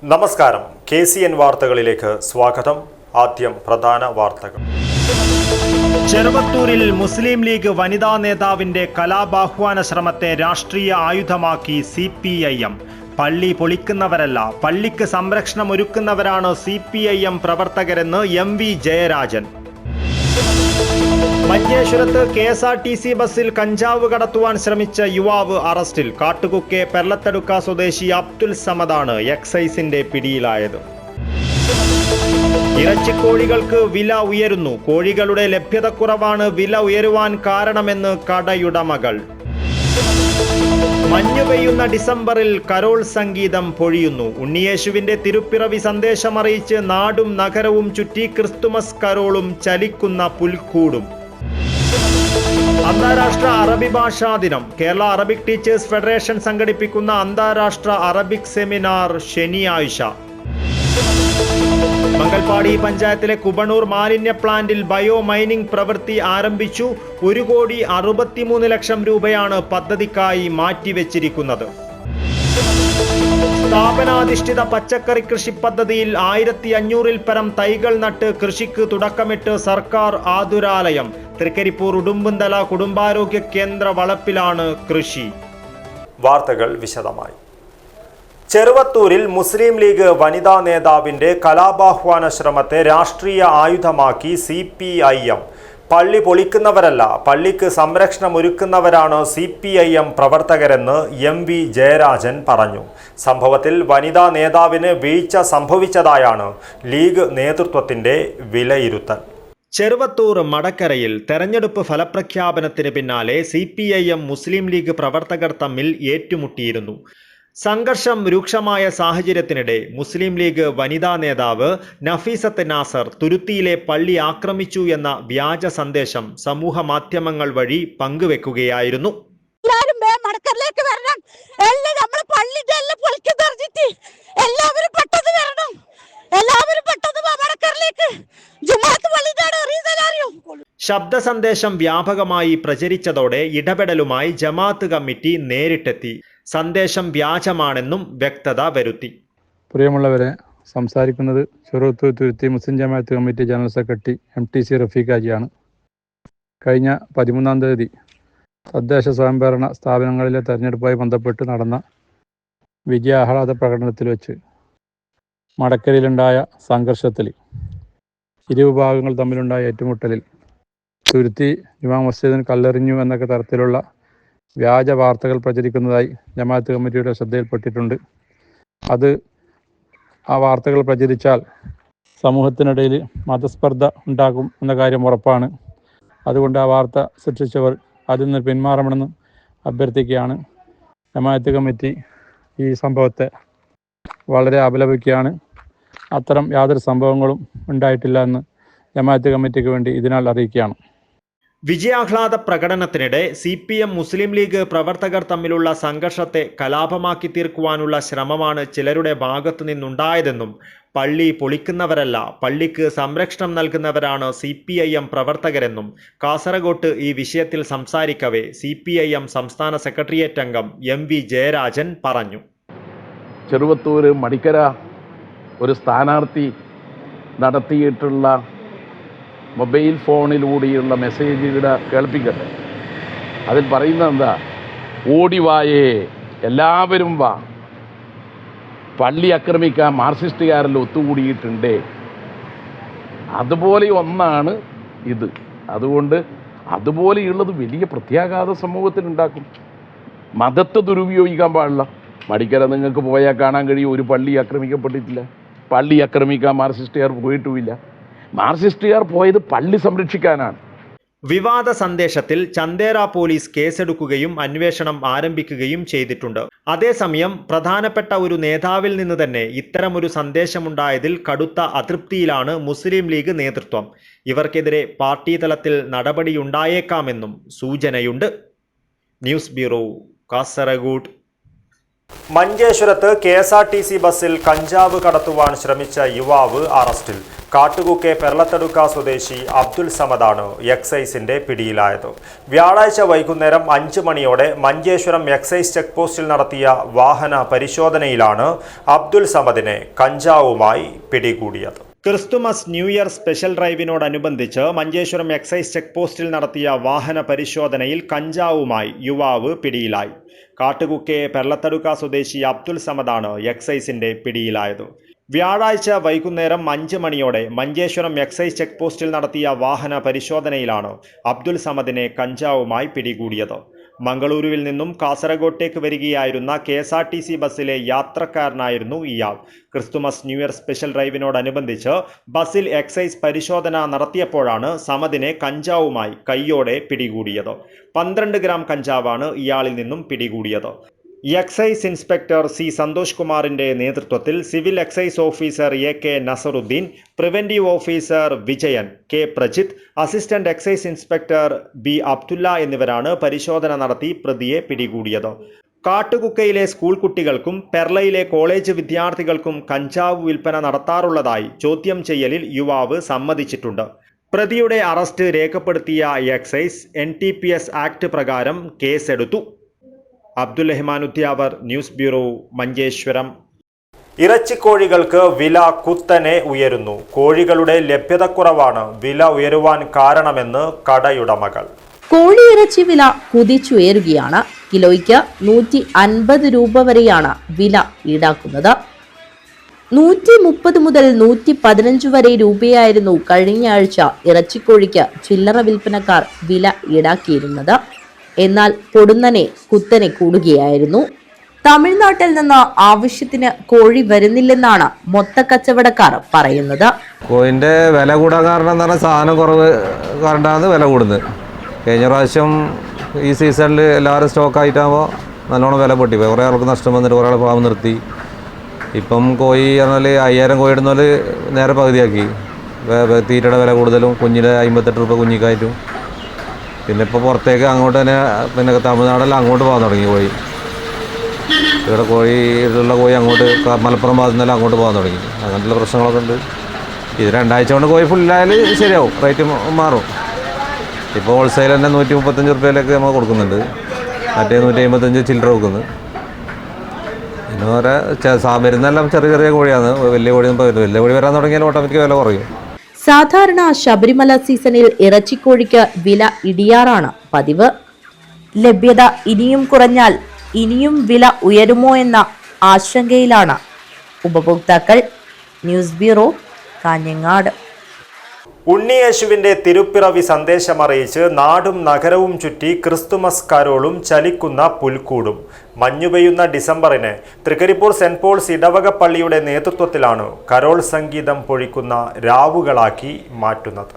നമസ്കാരം. KCN വാർത്തകളിലേക്ക് സ്വാഗതം. ആദ്യം പ്രധാന വാർത്തകൾ. ചെറുവത്തൂരിൽ മുസ്ലിം ലീഗ് വനിതാ നേതാവിന്റെ കലാപാഹ്വാന ശ്രമത്തെ രാഷ്ട്രീയ ആയുധമാക്കി CPIM. പള്ളി പൊളിക്കുന്നവരല്ല, പള്ളിക്ക് സംരക്ഷണം ഒരുക്കുന്നവരാണ് CPIM പ്രവർത്തകരെന്ന് MV ജയരാജൻ. മഞ്ചേശ്വരത്ത് KSRTC ബസ്സിൽ കഞ്ചാവ് കടത്തുവാൻ ശ്രമിച്ച യുവാവ് അറസ്റ്റിൽ. കാട്ടുകുക്കെ പെർലത്തടുക്ക സ്വദേശി അബ്ദുൽ സമദാണ് എക്സൈസിന്റെ പിടിയിലായത്. ഇറച്ചിക്കോഴികൾക്ക് വില ഉയരുന്നു. കോഴികളുടെ ലഭ്യതക്കുറവാണ് വില ഉയരുവാൻ കാരണമെന്ന് കടയുടമകൾ. മഞ്ഞു പെയ്യുന്ന ഡിസംബറിൽ കരോൾ സംഗീതം പൊഴിയുന്നു. ഉണ്ണിയേശുവിന്റെ തിരുപ്പിറവി സന്ദേശമറിയിച്ച് നാടും നഗരവും ചുറ്റി ക്രിസ്തുമസ് കരോളും ചലിക്കുന്ന പുൽക്കൂടും. അന്താരാഷ്ട്ര അറബി ഭാഷാ ദിനം. കേരള അറബിക് ടീച്ചേഴ്സ് ഫെഡറേഷൻ സംഘടിപ്പിക്കുന്ന അന്താരാഷ്ട്ര അറബിക് സെമിനാർ ശനിയാഴ്ച. മംഗൽപാടി പഞ്ചായത്തിലെ കുബണൂർ മാലിന്യ പ്ലാന്റിൽ ബയോ മൈനിംഗ് പ്രവൃത്തി ആരംഭിച്ചു. 1,63,00,000 രൂപയാണ് പദ്ധതിക്കായി മാറ്റിവെച്ചിരിക്കുന്നത്. സ്ഥാപനാധിഷ്ഠിത പച്ചക്കറി കൃഷി പദ്ധതിയിൽ 1500-ൽ പരം തൈകൾ നട്ട് കൃഷിക്ക് തുടക്കമിട്ട് സർക്കാർ ആതുരാലയം. തൃക്കരിപ്പൂർ ഉടുമ്പുന്തല കുടുംബാരോഗ്യ കേന്ദ്ര വളപ്പിലാണ് കൃഷി. വാർത്തകൾ വിശദമായി. ചെറുവത്തൂരിൽ മുസ്ലിം ലീഗ് വനിതാ നേതാവിന്റെ കലാപാഹ്വാന ശ്രമത്തെ രാഷ്ട്രീയ ആയുധമാക്കി CPIM. പള്ളി പൊളിക്കുന്നവരല്ല, പള്ളിക്ക് സംരക്ഷണം ഒരുക്കുന്നവരാണ് CPIM പ്രവർത്തകരെന്ന് MV ജയരാജൻ പറഞ്ഞു. സംഭവത്തിൽ വനിതാ നേതാവിന് വീഴ്ച സംഭവിച്ചതായാണ് ലീഗ് നേതൃത്വത്തിന്റെ വിലയിരുത്തൽ. ചെറുവത്തൂർ മടക്കരയിൽ തെരഞ്ഞെടുപ്പ് ഫലപ്രഖ്യാപനത്തിന് പിന്നാലെ CPIM മുസ്ലിം ലീഗ് പ്രവർത്തകർ തമ്മിൽ ഏറ്റുമുട്ടിയിരുന്നു. സംഘർഷം രൂക്ഷമായ സാഹചര്യത്തിനിടെ മുസ്ലിം ലീഗ് വനിതാ നേതാവ് നഫീസത്ത് നാസർ തുരുത്തിയിലെ പള്ളി ആക്രമിച്ചു എന്ന വ്യാജ സന്ദേശം സമൂഹ മാധ്യമങ്ങൾ വഴി പങ്കുവെക്കുകയായിരുന്നു. ശബ്ദ സന്ദേശം വ്യാപകമായി പ്രചരിച്ചതോടെ ഇടപെടലുമായി ജമാഅത്ത് കമ്മിറ്റി നേരിട്ടെത്തി സന്ദേശം വ്യാജമാണെന്നും വ്യക്തത വരുത്തി. പ്രിയമുള്ളവരെ, സംസാരിക്കുന്നത് Cheruvathur Thuruthi Muslim Jamaath committee general secretary MTC Rafeeq ഹാജിയാണ്. കഴിഞ്ഞ 13-ാം തീയതി തദ്ദേശ സ്വയംഭരണ സ്ഥാപനങ്ങളിലെ തെരഞ്ഞെടുപ്പുമായി ബന്ധപ്പെട്ട് നടന്ന വിജയാഹ്ലാദ പ്രകടനത്തിൽ വെച്ച് മടക്കരയിലുണ്ടായ സംഘർഷത്തിൽ ഇരുവിഭാഗങ്ങൾ തമ്മിലുണ്ടായ ഏറ്റുമുട്ടലിൽ തുരുത്തി ജുമാ മസ്ജിദിന് കല്ലെറിഞ്ഞു എന്നൊക്കെ തരത്തിലുള്ള വ്യാജ വാർത്തകൾ പ്രചരിക്കുന്നതായി ജമാഅത്ത് കമ്മിറ്റിയുടെ ശ്രദ്ധയിൽപ്പെട്ടിട്ടുണ്ട്. ആ വാർത്തകൾ പ്രചരിച്ചാൽ സമൂഹത്തിനിടയിൽ മതസ്പർദ്ധ ഉണ്ടാകും എന്ന കാര്യം ഉറപ്പാണ്. അതുകൊണ്ട് ആ വാർത്ത സൃഷ്ടിച്ചവർ അതിൽ നിന്ന് പിന്മാറണമെന്ന് അഭ്യർത്ഥിക്കുകയാണ്. ജമാഅത്ത് കമ്മിറ്റി ഈ സംഭവത്തെ വളരെ അപലപിക്കുകയാണ്. അത്തരം യാതൊരു സംഭവങ്ങളും ഉണ്ടായിട്ടില്ല എന്ന് ജമാഅത്ത് കമ്മിറ്റിക്ക് വേണ്ടി ഇതിനാൽ അറിയിക്കുകയാണ്. വിജയാഹ്ലാദ പ്രകടനത്തിനിടെ CPM മുസ്ലിം ലീഗ് പ്രവർത്തകർ തമ്മിലുള്ള സംഘർഷത്തെ കലാപമാക്കി തീർക്കുവാനുള്ള ശ്രമമാണ് ചിലരുടെ ഭാഗത്തു നിന്നുണ്ടായതെന്നും പള്ളി പൊളിക്കുന്നവരല്ല, പള്ളിക്ക് സംരക്ഷണം നൽകുന്നവരാണ് CPIM പ്രവർത്തകരെന്നും കാസർഗോട്ട് ഈ വിഷയത്തിൽ സംസാരിക്കവേ CPIM സംസ്ഥാന സെക്രട്ടേറിയറ്റ് അംഗം MV ജയരാജൻ പറഞ്ഞു. ചെറുവത്തൂർ മടിക്കര ഒരു സ്ഥാനാർത്ഥി നടത്തിയിട്ടുള്ള മൊബൈൽ ഫോണിലൂടെയുള്ള മെസ്സേജുകൾ കേൾപ്പിക്കട്ടെ. അതിൽ പറയുന്നത് എന്താ? ഓടിവായേ, എല്ലാവരും വാ, പള്ളി ആക്രമിക്കാൻ മാർക്സിസ്റ്റുകാരെല്ലാം ഒത്തുകൂടിയിട്ടുണ്ടേ. അതുപോലെ ഒന്നാണ് ഇത്. അതുകൊണ്ട് അതുപോലെയുള്ളത് വലിയ പ്രത്യാഘാത സമൂഹത്തിനുണ്ടാക്കും. മതത്തെ ദുരുപയോഗിക്കാൻ പാടില്ല. മടിക്കര നിങ്ങൾക്ക് പോയാൽ കാണാൻ കഴിയും, ഒരു പള്ളി ആക്രമിക്കപ്പെട്ടിട്ടില്ല. പള്ളി ആക്രമിക്കാൻ മാർക്സിസ്റ്റുകാർ പോയിട്ടുമില്ല. മാർക്സിസ്റ്റുകാർ പോയത് പള്ളി സംരക്ഷിക്കാനാണ്. വിവാദ സന്ദേശത്തിൽ ചന്ദേര പോലീസ് കേസെടുക്കുകയും അന്വേഷണം ആരംഭിക്കുകയും ചെയ്തിട്ടുണ്ട്. അതേസമയം പ്രധാനപ്പെട്ട ഒരു നേതാവിൽ നിന്ന് തന്നെ ഇത്തരമൊരു സന്ദേശമുണ്ടായതിൽ കടുത്ത അതൃപ്തിയിലാണ് മുസ്ലിം ലീഗ് നേതൃത്വം. ഇവർക്കെതിരെ പാർട്ടി തലത്തിൽ നടപടിയുണ്ടായേക്കാമെന്നും സൂചനയുണ്ട്. News bureau, Kasaragod. മഞ്ചേശ്വരത്ത് KSRTC ബസ്സിൽ കഞ്ചാവ് കടത്തുവാൻ ശ്രമിച്ച യുവാവ് അറസ്റ്റിൽ. കാട്ടുകുക്കെ പെർളത്തടുക്ക സ്വദേശി അബ്ദുൽ സമദാണ് എക്സൈസിന്റെ പിടിയിലായത്. വ്യാഴാഴ്ച വൈകുന്നേരം 5 മണിയോടെ മഞ്ചേശ്വരം എക്സൈസ് ചെക്ക് പോസ്റ്റിൽ നടത്തിയ വാഹന പരിശോധനയിലാണ് അബ്ദുൽ സമദിനെ കഞ്ചാവുമായി പിടികൂടിയത്. ക്രിസ്തുമസ് ന്യൂ ഇയർ സ്പെഷ്യൽ ഡ്രൈവിനോടനുബന്ധിച്ച് മഞ്ചേശ്വരം എക്സൈസ് ചെക്ക് പോസ്റ്റിൽ നടത്തിയ വാഹന പരിശോധനയിൽ കഞ്ചാവുമായി യുവാവ് പിടിയിലായി. കാട്ടുകുക്കെ പെർളത്തടുക്ക സ്വദേശി അബ്ദുൽ സമദാണ് എക്സൈസിന്റെ പിടിയിലായത്. വ്യാഴാഴ്ച വൈകുന്നേരം 5 മണിയോടെ മഞ്ചേശ്വരം എക്സൈസ് ചെക്ക് പോസ്റ്റിൽ നടത്തിയ വാഹന പരിശോധനയിലാണ് അബ്ദുൽ സമദിനെ കഞ്ചാവുമായി പിടികൂടിയത്. മംഗളൂരുവിൽ നിന്നും കാസർഗോട്ടേക്ക് വരികയായിരുന്ന KSRTC ബസ്സിലെ യാത്രക്കാരനായിരുന്നു ഇയാൾ. ക്രിസ്തുമസ് ന്യൂ ഇയർ സ്പെഷ്യൽ ഡ്രൈവിനോടനുബന്ധിച്ച് ബസ്സിൽ എക്സൈസ് പരിശോധന നടത്തിയപ്പോഴാണ് സമദിനെ കഞ്ചാവുമായി കൈയോടെ പിടികൂടിയത്. 12 ഗ്രാം കഞ്ചാവാണ് ഇയാളിൽ നിന്നും പിടികൂടിയത്. Excise inspector C. സന്തോഷ് കുമാറിന്റെ നേതൃത്വത്തിൽ civil excise officer AK Nasaruddin, preventive officer Vijayan, K. Prajith, assistant excise inspector B. Abdulla എന്നിവരാണ് പരിശോധന നടത്തി പ്രതിയെ പിടികൂടിയത്. കാട്ടുകുക്കയിലെ സ്കൂൾ കുട്ടികൾക്കും പെർളയിലെ കോളേജ് വിദ്യാർത്ഥികൾക്കും കഞ്ചാവ് വിൽപ്പന നടത്താറുള്ളതായി ചോദ്യം ചെയ്യലിൽ യുവാവ് സമ്മതിച്ചിട്ടുണ്ട്. പ്രതിയുടെ അറസ്റ്റ് രേഖപ്പെടുത്തിയ എക്സൈസ് NTPS ആക്ട് പ്രകാരം കേസെടുത്തു. Abdul Rahman Udyavar, news bureau, Manjeshwaram. ഇറച്ചിക്കോഴികൾക്ക് വില കുത്തനെ ഉയരുന്നു. കോഴികളുടെ ലഭ്യതക്കുറവാണ് വില ഉയരുവാൻ കാരണമെന്ന് കടയുടമകൾ. കോഴിയിറച്ചി വില കുതിച്ചുയരുകയാണ്. കിലോയ്ക്ക് 150 രൂപ വരെയാണ് വില ഈടാക്കുന്നത്. 130 മുതൽ 115 വരെ രൂപയായിരുന്നു കഴിഞ്ഞ ആഴ്ച ഇറച്ചിക്കോഴിക്ക് ചില്ലറ വിൽപ്പനക്കാർ വില ഈടാക്കിയിരുന്നത്. എന്നാൽ പൊടുന്നനെ കുത്തനെ കൂടുകയായിരുന്നു. തമിഴ്നാട്ടിൽ നിന്ന് ആവശ്യത്തിന് കോഴി വരുന്നില്ലെന്നാണ് മൊത്തക്കച്ചവടക്കാർ പറയുന്നത്. കോഴിൻ്റെ വില കൂടാൻ കാരണം എന്ന് പറഞ്ഞാൽ സാധനം കുറവ് കാരണമാണ് വില കൂടുന്നത്. കഴിഞ്ഞ പ്രാവശ്യം ഈ സീസണിൽ എല്ലാവരും സ്റ്റോക്കായിട്ടാകുമ്പോൾ നല്ലോണം വില പൊട്ടി. കുറേ ആൾക്ക് നഷ്ടം വന്നിട്ട് കുറേ ആൾ ഫാം നിർത്തി. ഇപ്പം കോഴി പറഞ്ഞാൽ 5000 കോഴി ഇടുന്നാൽ നേരെ പകുതിയാക്കി. തീറ്റയുടെ വില കൂടുതലും, കുഞ്ഞിന് 58 രൂപ കുഞ്ഞിക്കായിട്ടും. പിന്നെ ഇപ്പോൾ പുറത്തേക്ക് അങ്ങോട്ട് തന്നെ, പിന്നെ തമിഴ്നാടെല്ലാം അങ്ങോട്ട് പോകാൻ തുടങ്ങി കോഴി. ഇവിടെ കോഴിയിലുള്ള കോഴി അങ്ങോട്ട് മലപ്പുറം ഭാഗത്തു നിന്നെല്ലാം അങ്ങോട്ട് പോകാൻ തുടങ്ങി. അങ്ങനത്തെ പ്രശ്നങ്ങളൊക്കെ ഉണ്ട്. ഇത് 2 ആഴ്ച കൊണ്ട് കോഴി ഫുള്ളായാൽ ശരിയാവും, റേറ്റ് മാറും. ഇപ്പോൾ ഹോൾസെയിൽ തന്നെ 135 രൂപയിലേക്ക് നമ്മൾ കൊടുക്കുന്നുണ്ട്. മറ്റേ 155 ചില്ലറ കൊടുക്കുന്നത്. പിന്നെ വേറെ വരുന്നെല്ലാം ചെറിയ ചെറിയ കോഴിയാണ്. വലിയ കോഴിയൊന്നും വരും. വലിയ കോഴി വരാൻ തുടങ്ങിയാൽ ഓട്ടോമാറ്റിക് വില കുറയും. സാധാരണ ശബരിമല സീസണിൽ ഇറച്ചിക്കോഴിക്ക് വില ഇടിയാറാണ് പതിവ്. ലഭ്യത ഇനിയും കുറഞ്ഞാൽ ഇനിയും വില ഉയരുമോ എന്ന ആശങ്കയിലാണ് ഉപഭോക്താക്കൾ. News bureau, Kanhangad. ഉണ്ണിയേശുവിന്റെ തിരുപ്പിറവി സന്ദേശമറിയിച്ച് നാടും നഗരവും ചുറ്റി ക്രിസ്തുമസ് കരോളും ചലിക്കുന്ന പുൽക്കൂടും. മഞ്ഞുപെയ്യുന്ന ഡിസംബറിന് തൃക്കരിപ്പൂർ സെന്റ് പോൾസ് ഇടവക പള്ളിയുടെ നേതൃത്വത്തിലാണ് കരോൾ സംഗീതം പൊഴിക്കുന്ന രാവുകളാക്കി മാറ്റുന്നത്.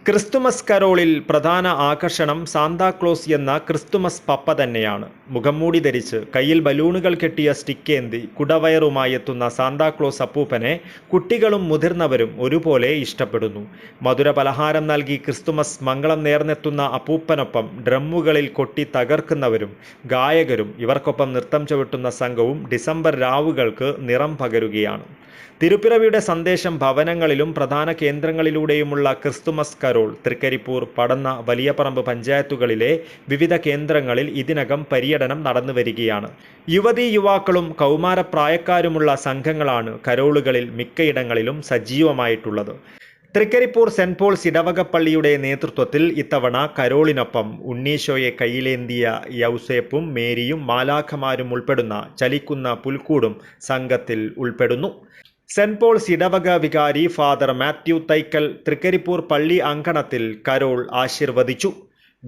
ക്രിസ്തുമസ് കരോളിൽ പ്രധാന ആകർഷണം സാന്താക്ലോസ് എന്ന ക്രിസ്തുമസ് പപ്പ തന്നെയാണ്. മുഖംമൂടി ധരിച്ച് കയ്യിൽ ബലൂണുകൾ കെട്ടിയ സ്റ്റിക്കേന്തി കുടവയറുമായി എത്തുന്ന സാന്താക്ലോസ് അപ്പൂപ്പനെ കുട്ടികളും മുതിർന്നവരും ഒരുപോലെ ഇഷ്ടപ്പെടുന്നു. മധുര പലഹാരം നൽകി ക്രിസ്തുമസ് മംഗളം നേർന്നെത്തുന്ന അപ്പൂപ്പനൊപ്പം ഡ്രമ്മുകളിൽ കൊട്ടി തകർക്കുന്നവരും ഗായകരും ഇവർക്കൊപ്പം നൃത്തം ചവിട്ടുന്ന സംഘവും ഡിസംബർ രാവുകൾക്ക് നിറം പകരുകയാണ്. തിരുപ്പിറവിയുടെ സന്ദേശം ഭവനങ്ങളിലും പ്രധാന കേന്ദ്രങ്ങളിലൂടെയുമുള്ള ക്രിസ്തുമസ് കരോൾ തൃക്കരിപ്പൂർ, പടന്ന, വലിയപറമ്പ് പഞ്ചായത്തുകളിലെ വിവിധ കേന്ദ്രങ്ങളിൽ ഇതിനകം പര്യടനം നടന്നു വരികയാണ്. യുവതീ യുവാക്കളും കൗമാരപ്രായക്കാരുമുള്ള സംഘങ്ങളാണ് കരോളുകളിൽ മിക്കയിടങ്ങളിലും സജീവമായിട്ടുള്ളത്. തൃക്കരിപ്പൂർ സെന്റ് പോൾസ് ഇടവകപ്പള്ളിയുടെ നേതൃത്വത്തിൽ ഇത്തവണ കരോളിനൊപ്പം ഉണ്ണീശോയെ കയ്യിലേന്തിയ യൗസേപ്പും മേരിയും മാലാഖമാരും ഉൾപ്പെടുന്ന ചലിക്കുന്ന പുൽക്കൂടും സംഘത്തിൽ ഉൾപ്പെടുന്നു. സെന്റ് പോൾസ് ഇടവക വികാരി ഫാദർ മാത്യു തൈക്കൽ തൃക്കരിപ്പൂർ പള്ളി അങ്കണത്തിൽ കരോൾ ആശീർവദിച്ചു.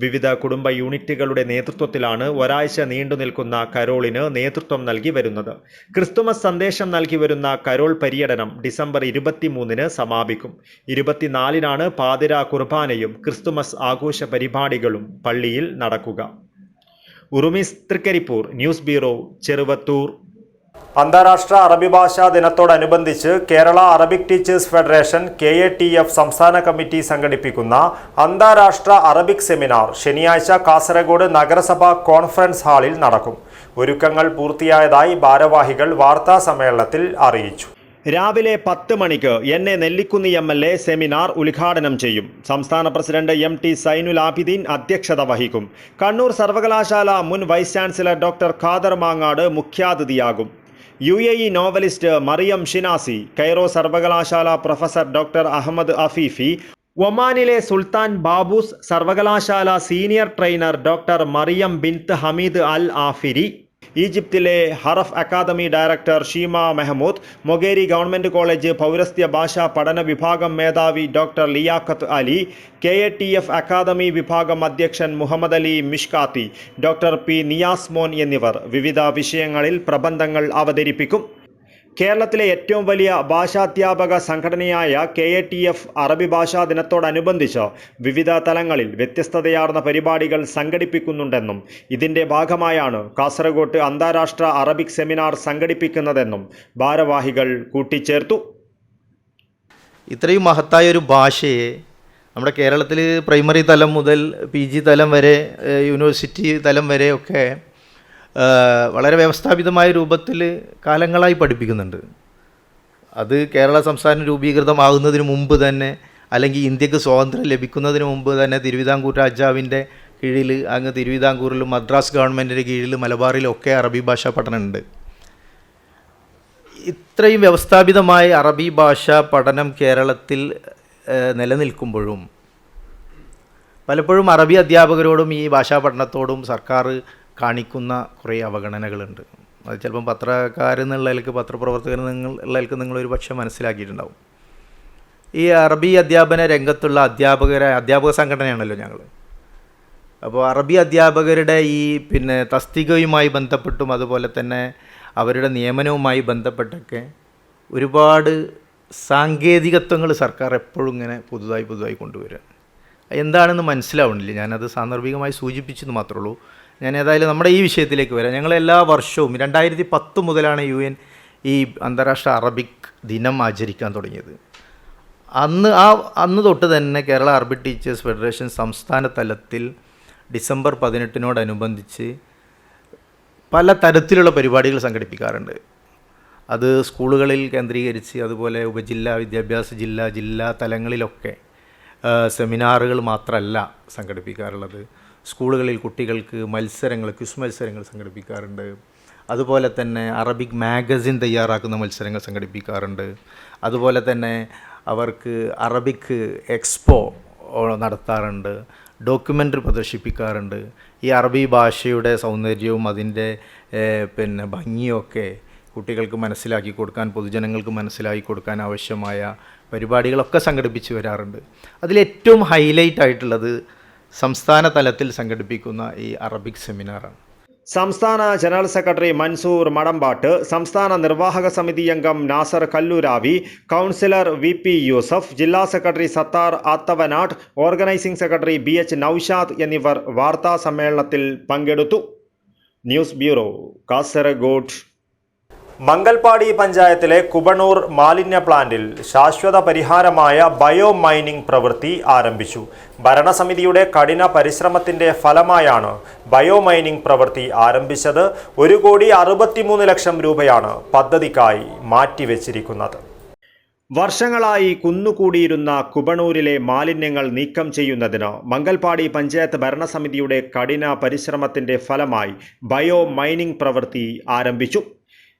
വിവിധ കുടുംബ യൂണിറ്റുകളുടെ നേതൃത്വത്തിലാണ് ഒരാഴ്ച നീണ്ടുനിൽക്കുന്ന കരോളിന് നേതൃത്വം നൽകി വരുന്നത്. ക്രിസ്തുമസ് സന്ദേശം നൽകി വരുന്ന കരോൾ പര്യടനം ഡിസംബർ 23-ന് സമാപിക്കും. 24-നാണ് പാതിരാ കുർബാനയും ക്രിസ്തുമസ് ആഘോഷ പരിപാടികളും പള്ളിയിൽ നടക്കുക. ഉറുമീസ് തൃക്കരിപ്പൂർ, ന്യൂസ് ബ്യൂറോ, ചെറുവത്തൂർ. അന്താരാഷ്ട്ര അറബി ഭാഷാ ദിനത്തോടനുബന്ധിച്ച് Kerala Arabic teachers federation KATF സംസ്ഥാന കമ്മിറ്റി സംഘടിപ്പിക്കുന്ന അന്താരാഷ്ട്ര അറബിക് സെമിനാർ ശനിയാഴ്ച കാസർഗോഡ് നഗരസഭ കോൺഫറൻസ് ഹാളിൽ നടക്കും. ഒരുക്കങ്ങൾ പൂർത്തിയായതായി ഭാരവാഹികൾ വാർത്താ സമ്മേളനത്തിൽ അറിയിച്ചു. രാവിലെ 10 മണിക്ക് NA നെല്ലിക്കുന്നി MLA സെമിനാർ ഉദ്ഘാടനം ചെയ്യും. സംസ്ഥാന പ്രസിഡന്റ് MT സൈനുൽ ആബിദീൻ അധ്യക്ഷത വഹിക്കും. കണ്ണൂർ സർവകലാശാല മുൻ vice chancellor doctor Khader Mangad മുഖ്യാതിഥിയാകും. UAE novelist Mariam Shinasi, Cairo സർവകലാശാല പ്രൊഫസർ ഡോക്ടർ അഹമ്മദ് അഫീഫി, ഒമാനിലെ സുൽത്താൻ ബാബൂസ് സർവകലാശാല senior trainer doctor Mariam bint Hamid Al Afiri, ഈജിപ്തിലെ Haraf academy director Sheema Mahmoud, Mogeri government college പൗരസ്ത്യ ഭാഷാ പഠന വിഭാഗം മേധാവി doctor Liyaqath Ali, KATF academy വിഭാഗം അധ്യക്ഷൻ മുഹമ്മദ് അലി മിഷ്കാത്തി, ഡോക്ടർ P നിയാസ് മോൻ എന്നിവർ വിവിധ വിഷയങ്ങളിൽ പ്രബന്ധങ്ങൾ അവതരിപ്പിക്കും. കേരളത്തിലെ ഏറ്റവും വലിയ ഭാഷാധ്യാപക സംഘടനയായ KATF അറബി ഭാഷാ ദിനത്തോടനുബന്ധിച്ച് വിവിധ തലങ്ങളിൽ വ്യത്യസ്തതയാർന്ന പരിപാടികൾ സംഘടിപ്പിക്കുന്നുണ്ടെന്നും ഇതിൻ്റെ ഭാഗമായാണ് കാസർഗോഡ് അന്താരാഷ്ട്ര അറബിക് സെമിനാർ സംഘടിപ്പിക്കുന്നതെന്നും ഭാരവാഹികൾ കൂട്ടിച്ചേർത്തു. ഇത്രയും മഹത്തായ ഒരു ഭാഷയെ നമ്മുടെ കേരളത്തിൽ പ്രൈമറി തലം മുതൽ PG തലം വരെ യൂണിവേഴ്സിറ്റി തലം വരെയൊക്കെ വളരെ വ്യവസ്ഥാപിതമായ രൂപത്തിൽ കാലങ്ങളായി പഠിപ്പിക്കുന്നുണ്ട്. അത് കേരള സംസ്ഥാനം രൂപീകൃതമാകുന്നതിന് മുമ്പ് തന്നെ, അല്ലെങ്കിൽ ഇന്ത്യക്ക് സ്വാതന്ത്ര്യം ലഭിക്കുന്നതിന് മുമ്പ് തന്നെ തിരുവിതാംകൂർ രാജാവിൻ്റെ കീഴിൽ, അങ്ങ് തിരുവിതാംകൂറിലും മദ്രാസ് ഗവൺമെൻറ്റിൻ്റെ കീഴിൽ മലബാറിലൊക്കെ അറബി ഭാഷാ പഠനമുണ്ട്. ഇത്രയും വ്യവസ്ഥാപിതമായ അറബി ഭാഷാ പഠനം കേരളത്തിൽ നിലനിൽക്കുമ്പോഴും പലപ്പോഴും അറബി അധ്യാപകരോടും ഈ ഭാഷാ പഠനത്തോടും സർക്കാർ കാണിക്കുന്ന കുറേ അവഗണനകളുണ്ട്. അത് ചിലപ്പം പത്രക്കാരെന്നുള്ളതിലേക്ക്, പത്രപ്രവർത്തകരെന്നുള്ളതിലേക്ക് നിങ്ങളൊരു പക്ഷേ മനസ്സിലാക്കിയിട്ടുണ്ടാവും. ഈ അറബി അധ്യാപന രംഗത്തുള്ള അധ്യാപക സംഘടനയാണല്ലോ ഞങ്ങൾ. അപ്പോൾ അറബി അധ്യാപകരുടെ ഈ തസ്തികയുമായി ബന്ധപ്പെട്ടും അതുപോലെ തന്നെ അവരുടെ നിയമനവുമായി ബന്ധപ്പെട്ടൊക്കെ ഒരുപാട് സാങ്കേതികത്വങ്ങൾ സർക്കാർ എപ്പോഴും ഇങ്ങനെ പുതുതായി കൊണ്ടുവരിക. എന്താണെന്ന് മനസ്സിലാവുന്നില്ല. ഞാനത് സാന്ദർഭികമായി സൂചിപ്പിച്ചെന്ന് മാത്രമേ ഉള്ളൂ. ഞാൻ ഏതായാലും നമ്മുടെ ഈ വിഷയത്തിലേക്ക് വരാം. ഞങ്ങൾ എല്ലാ വർഷവും 2010 മുതലാണ് UN ഈ അന്താരാഷ്ട്ര അറബിക് ദിനം ആചരിക്കാൻ തുടങ്ങിയത്. അന്ന് തൊട്ട് തന്നെ കേരള അറബിക് ടീച്ചേഴ്സ് ഫെഡറേഷൻ സംസ്ഥാന തലത്തിൽ ഡിസംബർ 18-നോടനുബന്ധിച്ച് പല തരത്തിലുള്ള പരിപാടികൾ സംഘടിപ്പിക്കാറുണ്ട്. അത് സ്കൂളുകളിൽ കേന്ദ്രീകരിച്ച്, അതുപോലെ ഉപജില്ലാ വിദ്യാഭ്യാസ ജില്ലാ തലങ്ങളിലൊക്കെ സെമിനാറുകൾ മാത്രമല്ല സംഘടിപ്പിക്കാറുള്ളത്. സ്കൂളുകളിൽ കുട്ടികൾക്ക് ക്വിസ് മത്സരങ്ങൾ സംഘടിപ്പിക്കാറുണ്ട്. അതുപോലെ തന്നെ അറബിക് മാഗസിൻ തയ്യാറാക്കുന്ന മത്സരങ്ങൾ സംഘടിപ്പിക്കാറുണ്ട്. അതുപോലെ തന്നെ അവർക്ക് അറബിക് എക്സ്പോ നടത്താറുണ്ട്, ഡോക്യുമെൻ്ററി പ്രദർശിപ്പിക്കാറുണ്ട്. ഈ അറബി ഭാഷയുടെ സൗന്ദര്യവും അതിൻ്റെ ഭംഗിയൊക്കെ കുട്ടികൾക്ക് മനസ്സിലാക്കി കൊടുക്കാൻ, പൊതുജനങ്ങൾക്ക് മനസ്സിലാക്കി കൊടുക്കാൻ ആവശ്യമായ പരിപാടികളൊക്കെ സംഘടിപ്പിച്ച് വരാറുണ്ട്. അതിലേറ്റവും ഹൈലൈറ്റ് ആയിട്ടുള്ളത് സംസ്ഥാന തലത്തിൽ സംഘടിപ്പിക്കുന്ന ഈ അറബിക് സെമിനാറാണ്. സംസ്ഥാന ജനറൽ സെക്രട്ടറി മൻസൂർ മടമ്പാട്ട്, സംസ്ഥാന നിർവാഹക സമിതി അംഗം നാസർ കല്ലൂരാവി, കൗൺസിലർ VP യൂസഫ്, ജില്ലാ secretary Sathar Athavanad, organising secretary BH Noushad എന്നിവർ വാർത്താ സമ്മേളനത്തിൽ പങ്കെടുത്തു. News bureau, Kasaragod. മംഗൽപാടി പഞ്ചായത്തിലെ കുബണൂർ മാലിന്യ പ്ലാന്റിൽ ശാശ്വത പരിഹാരമായ ബയോ മൈനിംഗ് പ്രവൃത്തി ആരംഭിച്ചു. ഭരണസമിതിയുടെ കഠിന പരിശ്രമത്തിന്റെ ഫലമായാണ് ബയോ മൈനിംഗ് പ്രവൃത്തി ആരംഭിച്ചത്. 1,63,00,000 രൂപയാണ് പദ്ധതിക്കായി മാറ്റിവെച്ചിരിക്കുന്നത്. വർഷങ്ങളായി കുന്നുകൂടിയിരുന്ന കുബണൂരിലെ മാലിന്യങ്ങൾ നീക്കം ചെയ്യുന്നതിന് മംഗൽപാടി പഞ്ചായത്ത് ഭരണസമിതിയുടെ കഠിന പരിശ്രമത്തിന്റെ ഫലമായി ബയോ മൈനിംഗ് പ്രവൃത്തി ആരംഭിച്ചു.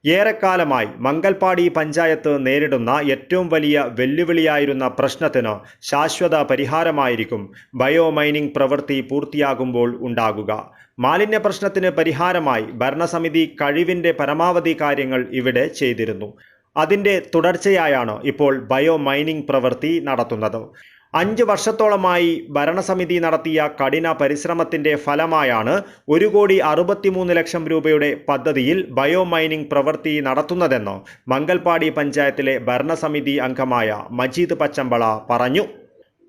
ഏറെക്കാലമായി മംഗൽപാടി പഞ്ചായത്ത് നേരിടുന്ന ഏറ്റവും വലിയ വെല്ലുവിളിയായിരുന്ന പ്രശ്നത്തിന് ശാശ്വത പരിഹാരമായിരിക്കും ബയോ മൈനിംഗ് പ്രവൃത്തി പൂർത്തിയാകുമ്പോൾ ഉണ്ടാകുക. മാലിന്യ പ്രശ്നത്തിന് പരിഹാരമായി ഭരണസമിതി കഴിവിൻ്റെ പരമാവധി കാര്യങ്ങൾ ഇവിടെ ചെയ്തിരുന്നു. അതിൻ്റെ തുടർച്ചയായാണ് ഇപ്പോൾ ബയോ മൈനിംഗ് പ്രവൃത്തി നടത്തുന്നത്. 5 വർഷത്തോളമായി ഭരണസമിതി നടത്തിയ കഠിന പരിശ്രമത്തിന്റെ ഫലമായാണ് 1,63 ലക്ഷം രൂപയുടെ പദ്ധതിയിൽ ബയോ മൈനിംഗ് പ്രവൃത്തി നടത്തുന്നതെന്ന് മംഗൽപാടി പഞ്ചായത്തിലെ ഭരണസമിതി അംഗമായ മജീദ് പച്ചമ്പള പറഞ്ഞു.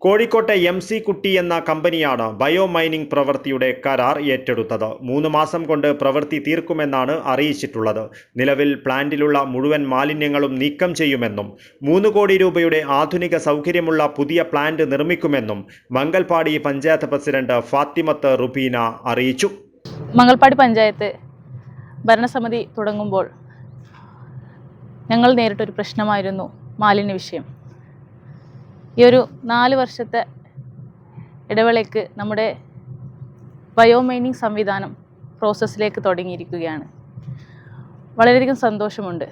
കോഴിക്കോട്ടെ MC കുട്ടി എന്ന കമ്പനിയാണ് ബയോ മൈനിംഗ് പ്രവൃത്തിയുടെ കരാർ ഏറ്റെടുത്തത്. 3 മാസം കൊണ്ട് പ്രവൃത്തി തീർക്കുമെന്നാണ് അറിയിച്ചിട്ടുള്ളത്. നിലവിൽ പ്ലാന്റിലുള്ള മുഴുവൻ മാലിന്യങ്ങളും നീക്കം ചെയ്യുമെന്നും 3 കോടി രൂപയുടെ ആധുനിക സൗകര്യമുള്ള പുതിയ പ്ലാന്റ് നിർമ്മിക്കുമെന്നും മംഗൽപാടി പഞ്ചായത്ത് പ്രസിഡന്റ് ഫാത്തിമത്ത് റുബീന അറിയിച്ചു. മംഗൽപാടി പഞ്ചായത്ത് ഭരണസമിതി തുടങ്ങുമ്പോൾ ഞങ്ങൾ നേരിട്ടൊരു പ്രശ്നമായിരുന്നു മാലിന്യ വിഷയം. ഈ ഒരു 4 വർഷത്തെ ഇടവേളയ്ക്ക് നമ്മുടെ ബയോ മൈനിങ് സംവിധാനം പ്രോസസ്സിലേക്ക് തുടങ്ങിയിരിക്കുകയാണ്. വളരെയധികം സന്തോഷമുണ്ട്.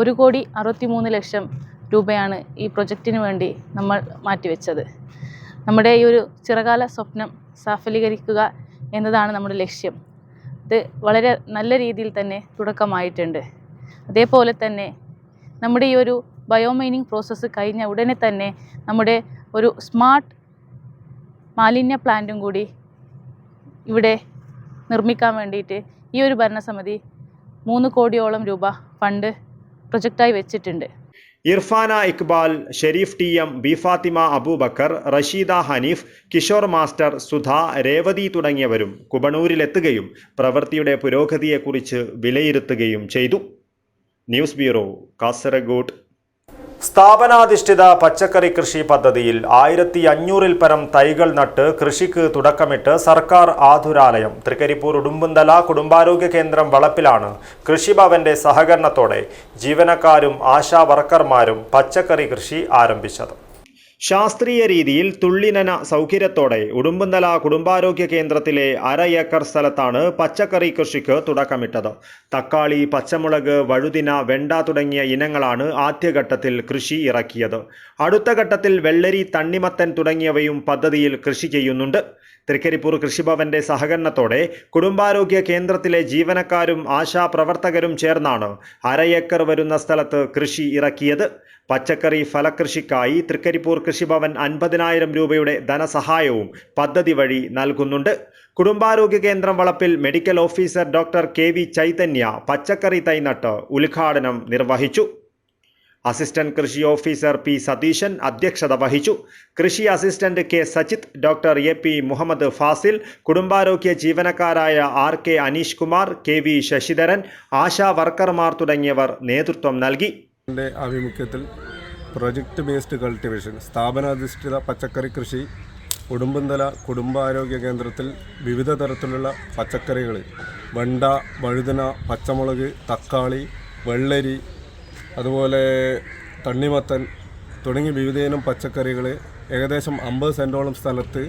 1,63 ലക്ഷം രൂപയാണ് ഈ പ്രൊജക്റ്റിന് വേണ്ടി നമ്മൾ മാറ്റിവെച്ചത്. നമ്മുടെ ഈ ഒരു ചിരകാല സ്വപ്നം സാഫല്യീകരിക്കുക എന്നതാണ് നമ്മുടെ ലക്ഷ്യം. ഇത് വളരെ നല്ല രീതിയിൽ തന്നെ തുടക്കമായിട്ടുണ്ട്. അതേപോലെ തന്നെ നമ്മുടെ ഈ ഒരു ബയോ മൈനിങ് പ്രോസസ്സ് കഴിഞ്ഞ ഉടനെ തന്നെ നമ്മുടെ ഒരു സ്മാർട്ട് മാലിന്യ പ്ലാന്റും കൂടി ഇവിടെ നിർമ്മിക്കാൻ വേണ്ടിയിട്ട് ഈ ഒരു ഭരണസമിതി 3 കോടിയോളം രൂപ ഫണ്ട് പ്രൊജക്റ്റായി വെച്ചിട്ടുണ്ട്. Irfana Iqbal, Sharif TM, B Fathima Aboobacker, Rasheeda Hanif, Kishore master, Sudha, Revathi തുടങ്ങിയവരും കുബണൂരിലെത്തുകയും പ്രവൃത്തിയുടെ പുരോഗതിയെക്കുറിച്ച് വിലയിരുത്തുകയും ചെയ്തു. News bureau, Kasaragod. സ്ഥാപനാധിഷ്ഠിത പച്ചക്കറി കൃഷി പദ്ധതിയിൽ 1500-ൽ പരം തൈകൾ നട്ട് കൃഷിക്ക് തുടക്കമിട്ട് സർക്കാർ ആതുരാലയം. തൃക്കരിപ്പൂർ ഉടുമ്പുന്തല കുടുംബാരോഗ്യ കേന്ദ്രം വളപ്പിലാണ് കൃഷിഭവന്റെ സഹകരണത്തോടെ ജീവനക്കാരും ആശാ വർക്കർമാരും പച്ചക്കറി കൃഷി ആരംഭിച്ചത്. ശാസ്ത്രീയ രീതിയിൽ തുള്ളിനന സൗകര്യത്തോടെ ഉടുമ്പുന്തല കുടുംബാരോഗ്യ കേന്ദ്രത്തിലെ 1/2 ഏക്കർ സ്ഥലത്താണ് പച്ചക്കറി കൃഷിക്ക് തുടക്കമിട്ടത്. തക്കാളി, പച്ചമുളക്, വഴുതിന, വെണ്ട തുടങ്ങിയ ഇനങ്ങളാണ് ആദ്യഘട്ടത്തിൽ കൃഷി ഇറക്കിയത്. അടുത്ത ഘട്ടത്തിൽ വെള്ളരി, തണ്ണിമത്തൻ തുടങ്ങിയവയും പദ്ധതിയിൽ കൃഷി ചെയ്യുന്നുണ്ട്. തൃക്കരിപ്പൂർ കൃഷിഭവന്റെ സഹകരണത്തോടെ കുടുംബാരോഗ്യ കേന്ദ്രത്തിലെ ജീവനക്കാരും ആശാപ്രവർത്തകരും ചേർന്നാണ് 1/2 ഏക്കർ വരുന്ന സ്ഥലത്ത് കൃഷി ഇറക്കിയത്. പച്ചക്കറി ഫലകൃഷിക്കായി തൃക്കരിപ്പൂർ കൃഷിഭവൻ 50,000 രൂപയുടെ ധനസഹായവും പദ്ധതി വഴി നൽകുന്നുണ്ട്. കുടുംബാരോഗ്യ കേന്ദ്രം വളപ്പിൽ medical officer doctor KV Chaitanya പച്ചക്കറി തൈ നട്ട് ഉദ്ഘാടനം നിർവഹിച്ചു. അസിസ്റ്റന്റ് കൃഷി ഓഫീസർ P സതീശൻ അധ്യക്ഷത വഹിച്ചു. കൃഷി assistant K Sajith, doctor AP Muhammad Fasil, കുടുംബാരോഗ്യ ജീവനക്കാരായ RK അനീഷ് കുമാർ, KV ശശിധരൻ, ആശാ വർക്കർമാർ തുടങ്ങിയവർ നേതൃത്വം നൽകി. ആഭിമുഖ്യത്തിൽ പ്രൊജക്ട് ബേസ്ഡ് കൾട്ടിവേഷൻ സ്ഥാപനാധിഷ്ഠിത പച്ചക്കറി കൃഷി ഉടുമ്പുന്തല കുടുംബാരോഗ്യ കേന്ദ്രത്തിൽ വിവിധ തരത്തിലുള്ള പച്ചക്കറികൾ വെണ്ട, വഴുതന, പച്ചമുളക്, തക്കാളി, വെള്ളരി, അതുപോലെ തണ്ണിമത്തൻ തുടങ്ങി വിവിധയിനം പച്ചക്കറികൾ ഏകദേശം 50 സെൻറ്റോളം സ്ഥലത്ത്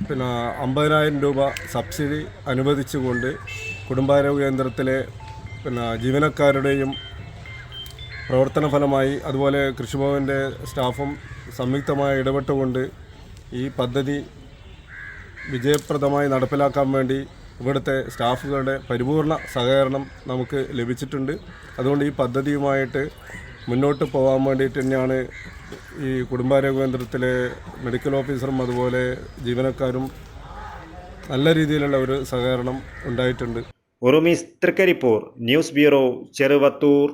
പിന്നെ 50,000 രൂപ സബ്സിഡി അനുവദിച്ചുകൊണ്ട് കുടുംബാരോഗ്യ കേന്ദ്രത്തിലെ ജീവനക്കാരുടെയും പ്രവർത്തന ഫലമായി അതുപോലെ കൃഷിഭവൻ്റെ സ്റ്റാഫും സംയുക്തമായി ഇടപെട്ടുകൊണ്ട് ഈ പദ്ധതി വിജയപ്രദമായി നടപ്പിലാക്കാൻ വേണ്ടി ഇവിടുത്തെ സ്റ്റാഫുകളുടെ പരിപൂർണ സഹകരണം നമുക്ക് ലഭിച്ചിട്ടുണ്ട്. അതുകൊണ്ട് ഈ പദ്ധതിയുമായിട്ട് മുന്നോട്ട് പോകാൻ വേണ്ടിയിട്ട് തന്നെയാണ് ഈ കുടുംബാരോഗ്യ കേന്ദ്രത്തിലെ മെഡിക്കൽ ഓഫീസറും അതുപോലെ ജീവനക്കാരും നല്ല രീതിയിലുള്ള ഒരു സഹകരണം ഉണ്ടായിട്ടുണ്ട്. ഉറുമീസ്, തൃക്കരിപ്പൂർ. News bureau, Cheruvathur.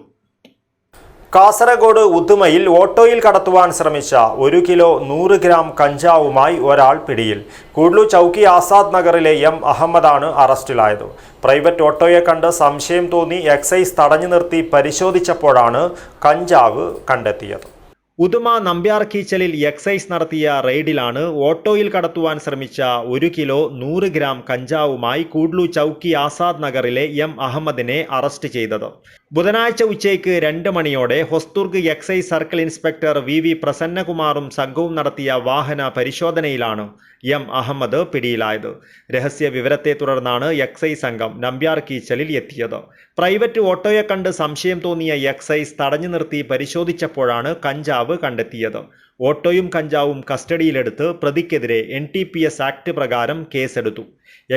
കാസർഗോഡ് ഉദുമയിൽ ഓട്ടോയിൽ കടത്തുവാൻ ശ്രമിച്ച 1 കിലോ 100 ഗ്രാം കഞ്ചാവുമായി ഒരാൾ പിടിയിൽ. കൂഡ്ലു ചൌക്കി ആസാദ് നഗറിലെ M അഹമ്മദാണ് അറസ്റ്റിലായത്. പ്രൈവറ്റ് ഓട്ടോയെ കണ്ട് സംശയം തോന്നി എക്സൈസ് തടഞ്ഞു നിർത്തി പരിശോധിച്ചപ്പോഴാണ് കഞ്ചാവ് കണ്ടെത്തിയത്. ഉദുമ നമ്പ്യാർ കീച്ചലിൽ എക്സൈസ് നടത്തിയ റെയ്ഡിലാണ് ഓട്ടോയിൽ കടത്തുവാൻ ശ്രമിച്ച 1 കിലോ 100 ഗ്രാം കഞ്ചാവുമായി കൂഡ്ലു ചൌക്കി ആസാദ് നഗറിലെ M അഹമ്മദിനെ അറസ്റ്റ് ചെയ്തത്. ബുധനാഴ്ച ഉച്ചയ്ക്ക് 2 മണിയോടെ Hosdurg excise circle inspector VV പ്രസന്നകുമാറും സംഘവും നടത്തിയ വാഹന പരിശോധനയിലാണ് M അഹമ്മദ് പിടിയിലായത്. രഹസ്യ വിവരത്തെ തുടർന്നാണ് എക്സൈസ് സംഘം നമ്പ്യാർ കീച്ചലിൽ എത്തിയത്. പ്രൈവറ്റ് ഓട്ടോയെ കണ്ട് സംശയം തോന്നിയ എക്സൈസ് തടഞ്ഞു നിർത്തി പരിശോധിച്ചപ്പോഴാണ് കഞ്ചാവ് കണ്ടെത്തിയത്. ഓട്ടോയും കഞ്ചാവും കസ്റ്റഡിയിലെടുത്ത് പ്രതിക്കെതിരെ NTPS ആക്ട് പ്രകാരം കേസെടുത്തു.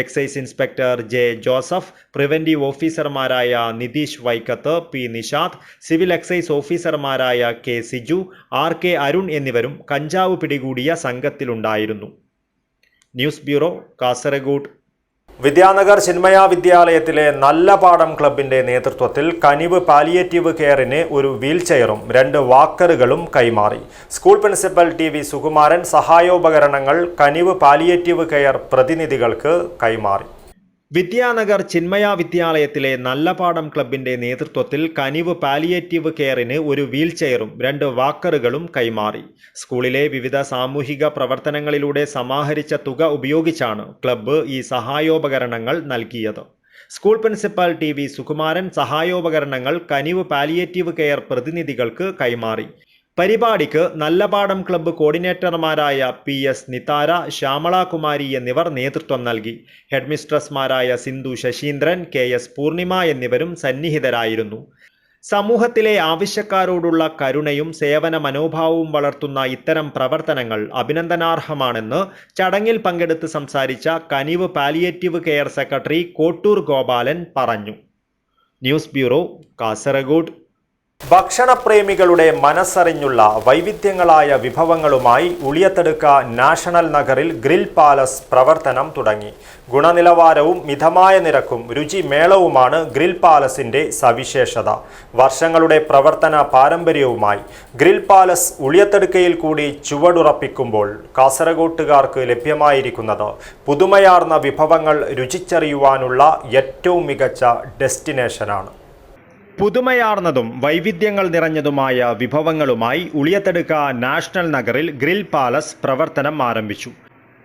Excise inspector J Joseph, preventive ഓഫീസർമാരായ Nitheesh Vaikkath, P Nishad, civil excise ഓഫീസർമാരായ കെ സിജു, RK അരുൺ എന്നിവരും കഞ്ചാവ് പിടികൂടിയ സംഘത്തിലുണ്ടായിരുന്നു. News bureau, Kasaragod. വിദ്യാനഗർ ചിന്മയ വിദ്യാലയത്തിലെ നല്ല പാഠം ക്ലബിന്റെ നേതൃത്വത്തിൽ കനിവ് പാലിയേറ്റീവ് കെയറിന് ഒരു വീൽചെയറും 2 വാക്കറുകളും കൈമാറി. സ്കൂൾ പ്രിൻസിപ്പൽ TV സുകുമാരൻ സഹായോപകരണങ്ങൾ കനിവ് പാലിയേറ്റീവ് കെയർ പ്രതിനിധികൾക്ക് കൈമാറി. വിദ്യാനഗർ ചിന്മയ വിദ്യാലയത്തിലെ നല്ല പാഠം ക്ലബിന്റെ നേതൃത്വത്തിൽ കനിവ് പാലിയേറ്റീവ് കെയറിന് ഒരു വീൽചെയറും 2 വാക്കറുകളും കൈമാറി. സ്കൂളിലെ വിവിധ സാമൂഹിക പ്രവർത്തനങ്ങളിലൂടെ സമാഹരിച്ച തുക ഉപയോഗിച്ചാണ് ക്ലബ്ബ് ഈ സഹായോപകരണങ്ങൾ നൽകിയത്. സ്കൂൾ പ്രിൻസിപ്പൽ TV സുകുമാരൻ സഹായോപകരണങ്ങൾ കനിവ് പാലിയേറ്റീവ് കെയർ പ്രതിനിധികൾക്ക് കൈമാറി. പരിപാടിക്ക് നല്ല പാഠം ക്ലബ്ബ് കോർഡിനേറ്റർമാരായ PS നിതാര, ശ്യാമള കുമാരി എന്നിവർ നേതൃത്വം നൽകി. ഹെഡ്മിസ്ട്രസ്മാരായ സിന്ധു ശശീന്ദ്രൻ, KS പൂർണിമ എന്നിവരും സന്നിഹിതരായിരുന്നു. സമൂഹത്തിലെ ആവശ്യക്കാരോടുള്ള കരുണയും സേവന മനോഭാവവും വളർത്തുന്ന ഇത്തരം പ്രവർത്തനങ്ങൾ അഭിനന്ദനാർഹമാണെന്ന് ചടങ്ങിൽ പങ്കെടുത്ത് സംസാരിച്ച Kanivu palliative care secretary Kottur Gopalan പറഞ്ഞു. News bureau, Kasaragod. ഭക്ഷണപ്രേമികളുടെ മനസ്സറിഞ്ഞുള്ള വൈവിധ്യങ്ങളായ വിഭവങ്ങളുമായി ഉളിയത്തടുക്ക നാഷണൽ നഗറിൽ ഗ്രിൽ പാലസ് പ്രവർത്തനം തുടങ്ങി. ഗുണനിലവാരവും മിതമായ നിരക്കും രുചിമേളവുമാണ് ഗ്രിൽ പാലസിന്റെ സവിശേഷത. വർഷങ്ങളുടെ പ്രവർത്തന പാരമ്പര്യവുമായി ഗ്രിൽ പാലസ് ഉളിയത്തടുക്കയിൽ കൂടി ചുവടുറപ്പിക്കുമ്പോൾ കാസർഗോട്ടുകാർക്ക് ലഭ്യമായിരിക്കുന്നത് പുതുമയാർന്ന വിഭവങ്ങൾ രുചിച്ചറിയുവാനുള്ള ഏറ്റവും മികച്ച ഡെസ്റ്റിനേഷനാണ്. പുതുമയാർന്നതും വൈവിധ്യങ്ങൾ നിറഞ്ഞതുമായ വിഭവങ്ങളുമായി ഉളിയത്തടുക്ക നാഷണൽ നഗറിൽ ഗ്രിൽ പാലസ് പ്രവർത്തനം ആരംഭിച്ചു.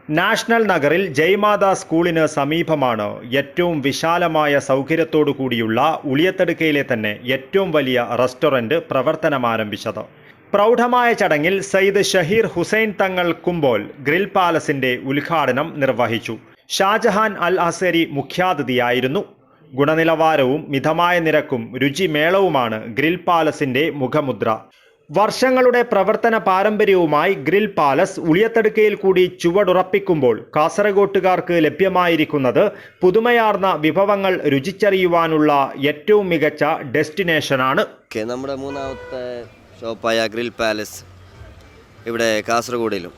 നാഷണൽ നഗറിൽ ജയ്മാതാ സ്കൂളിന് സമീപമാണ് ഏറ്റവും വിശാലമായ സൗകര്യത്തോടു കൂടിയുള്ള ഉളിയത്തടുക്കയിലെ തന്നെ ഏറ്റവും വലിയ റെസ്റ്റോറൻറ്റ് പ്രവർത്തനം ആരംഭിച്ചത്. പ്രൗഢമായ ചടങ്ങിൽ സയ്യിദ് ഷഹീർ ഹുസൈൻ തങ്ങൾ കുമ്പോൾ ഗ്രിൽ പാലസിന്റെ ഉദ്ഘാടനം നിർവഹിച്ചു. ഷാജഹാൻ അൽ അസരി മുഖ്യാതിഥിയായിരുന്നു. ഗുണനിലവാരവും മിതമായ നിരക്കും രുചിമേളവുമാണ് ഗ്രിൽ പാലസിന്റെ മുഖമുദ്ര. വർഷങ്ങളുടെ പ്രവർത്തന പാരമ്പര്യവുമായി ഗ്രിൽ പാലസ് ഉളിയത്തടുക്കയിൽ കൂടി ചുവടുറപ്പിക്കുമ്പോൾ കാസർഗോട്ടുകാർക്ക് ലഭ്യമായിരിക്കുന്നത് പുതുമയാർന്ന വിഭവങ്ങൾ രുചിച്ചറിയുവാനുള്ള ഏറ്റവും മികച്ച ഡെസ്റ്റിനേഷനാണ്. നമ്മുടെ മൂന്നാമത്തെ ഷോപ്പായ ഗ്രിൽ പാലസ് ഇവിടെ കാസർഗോഡിലും,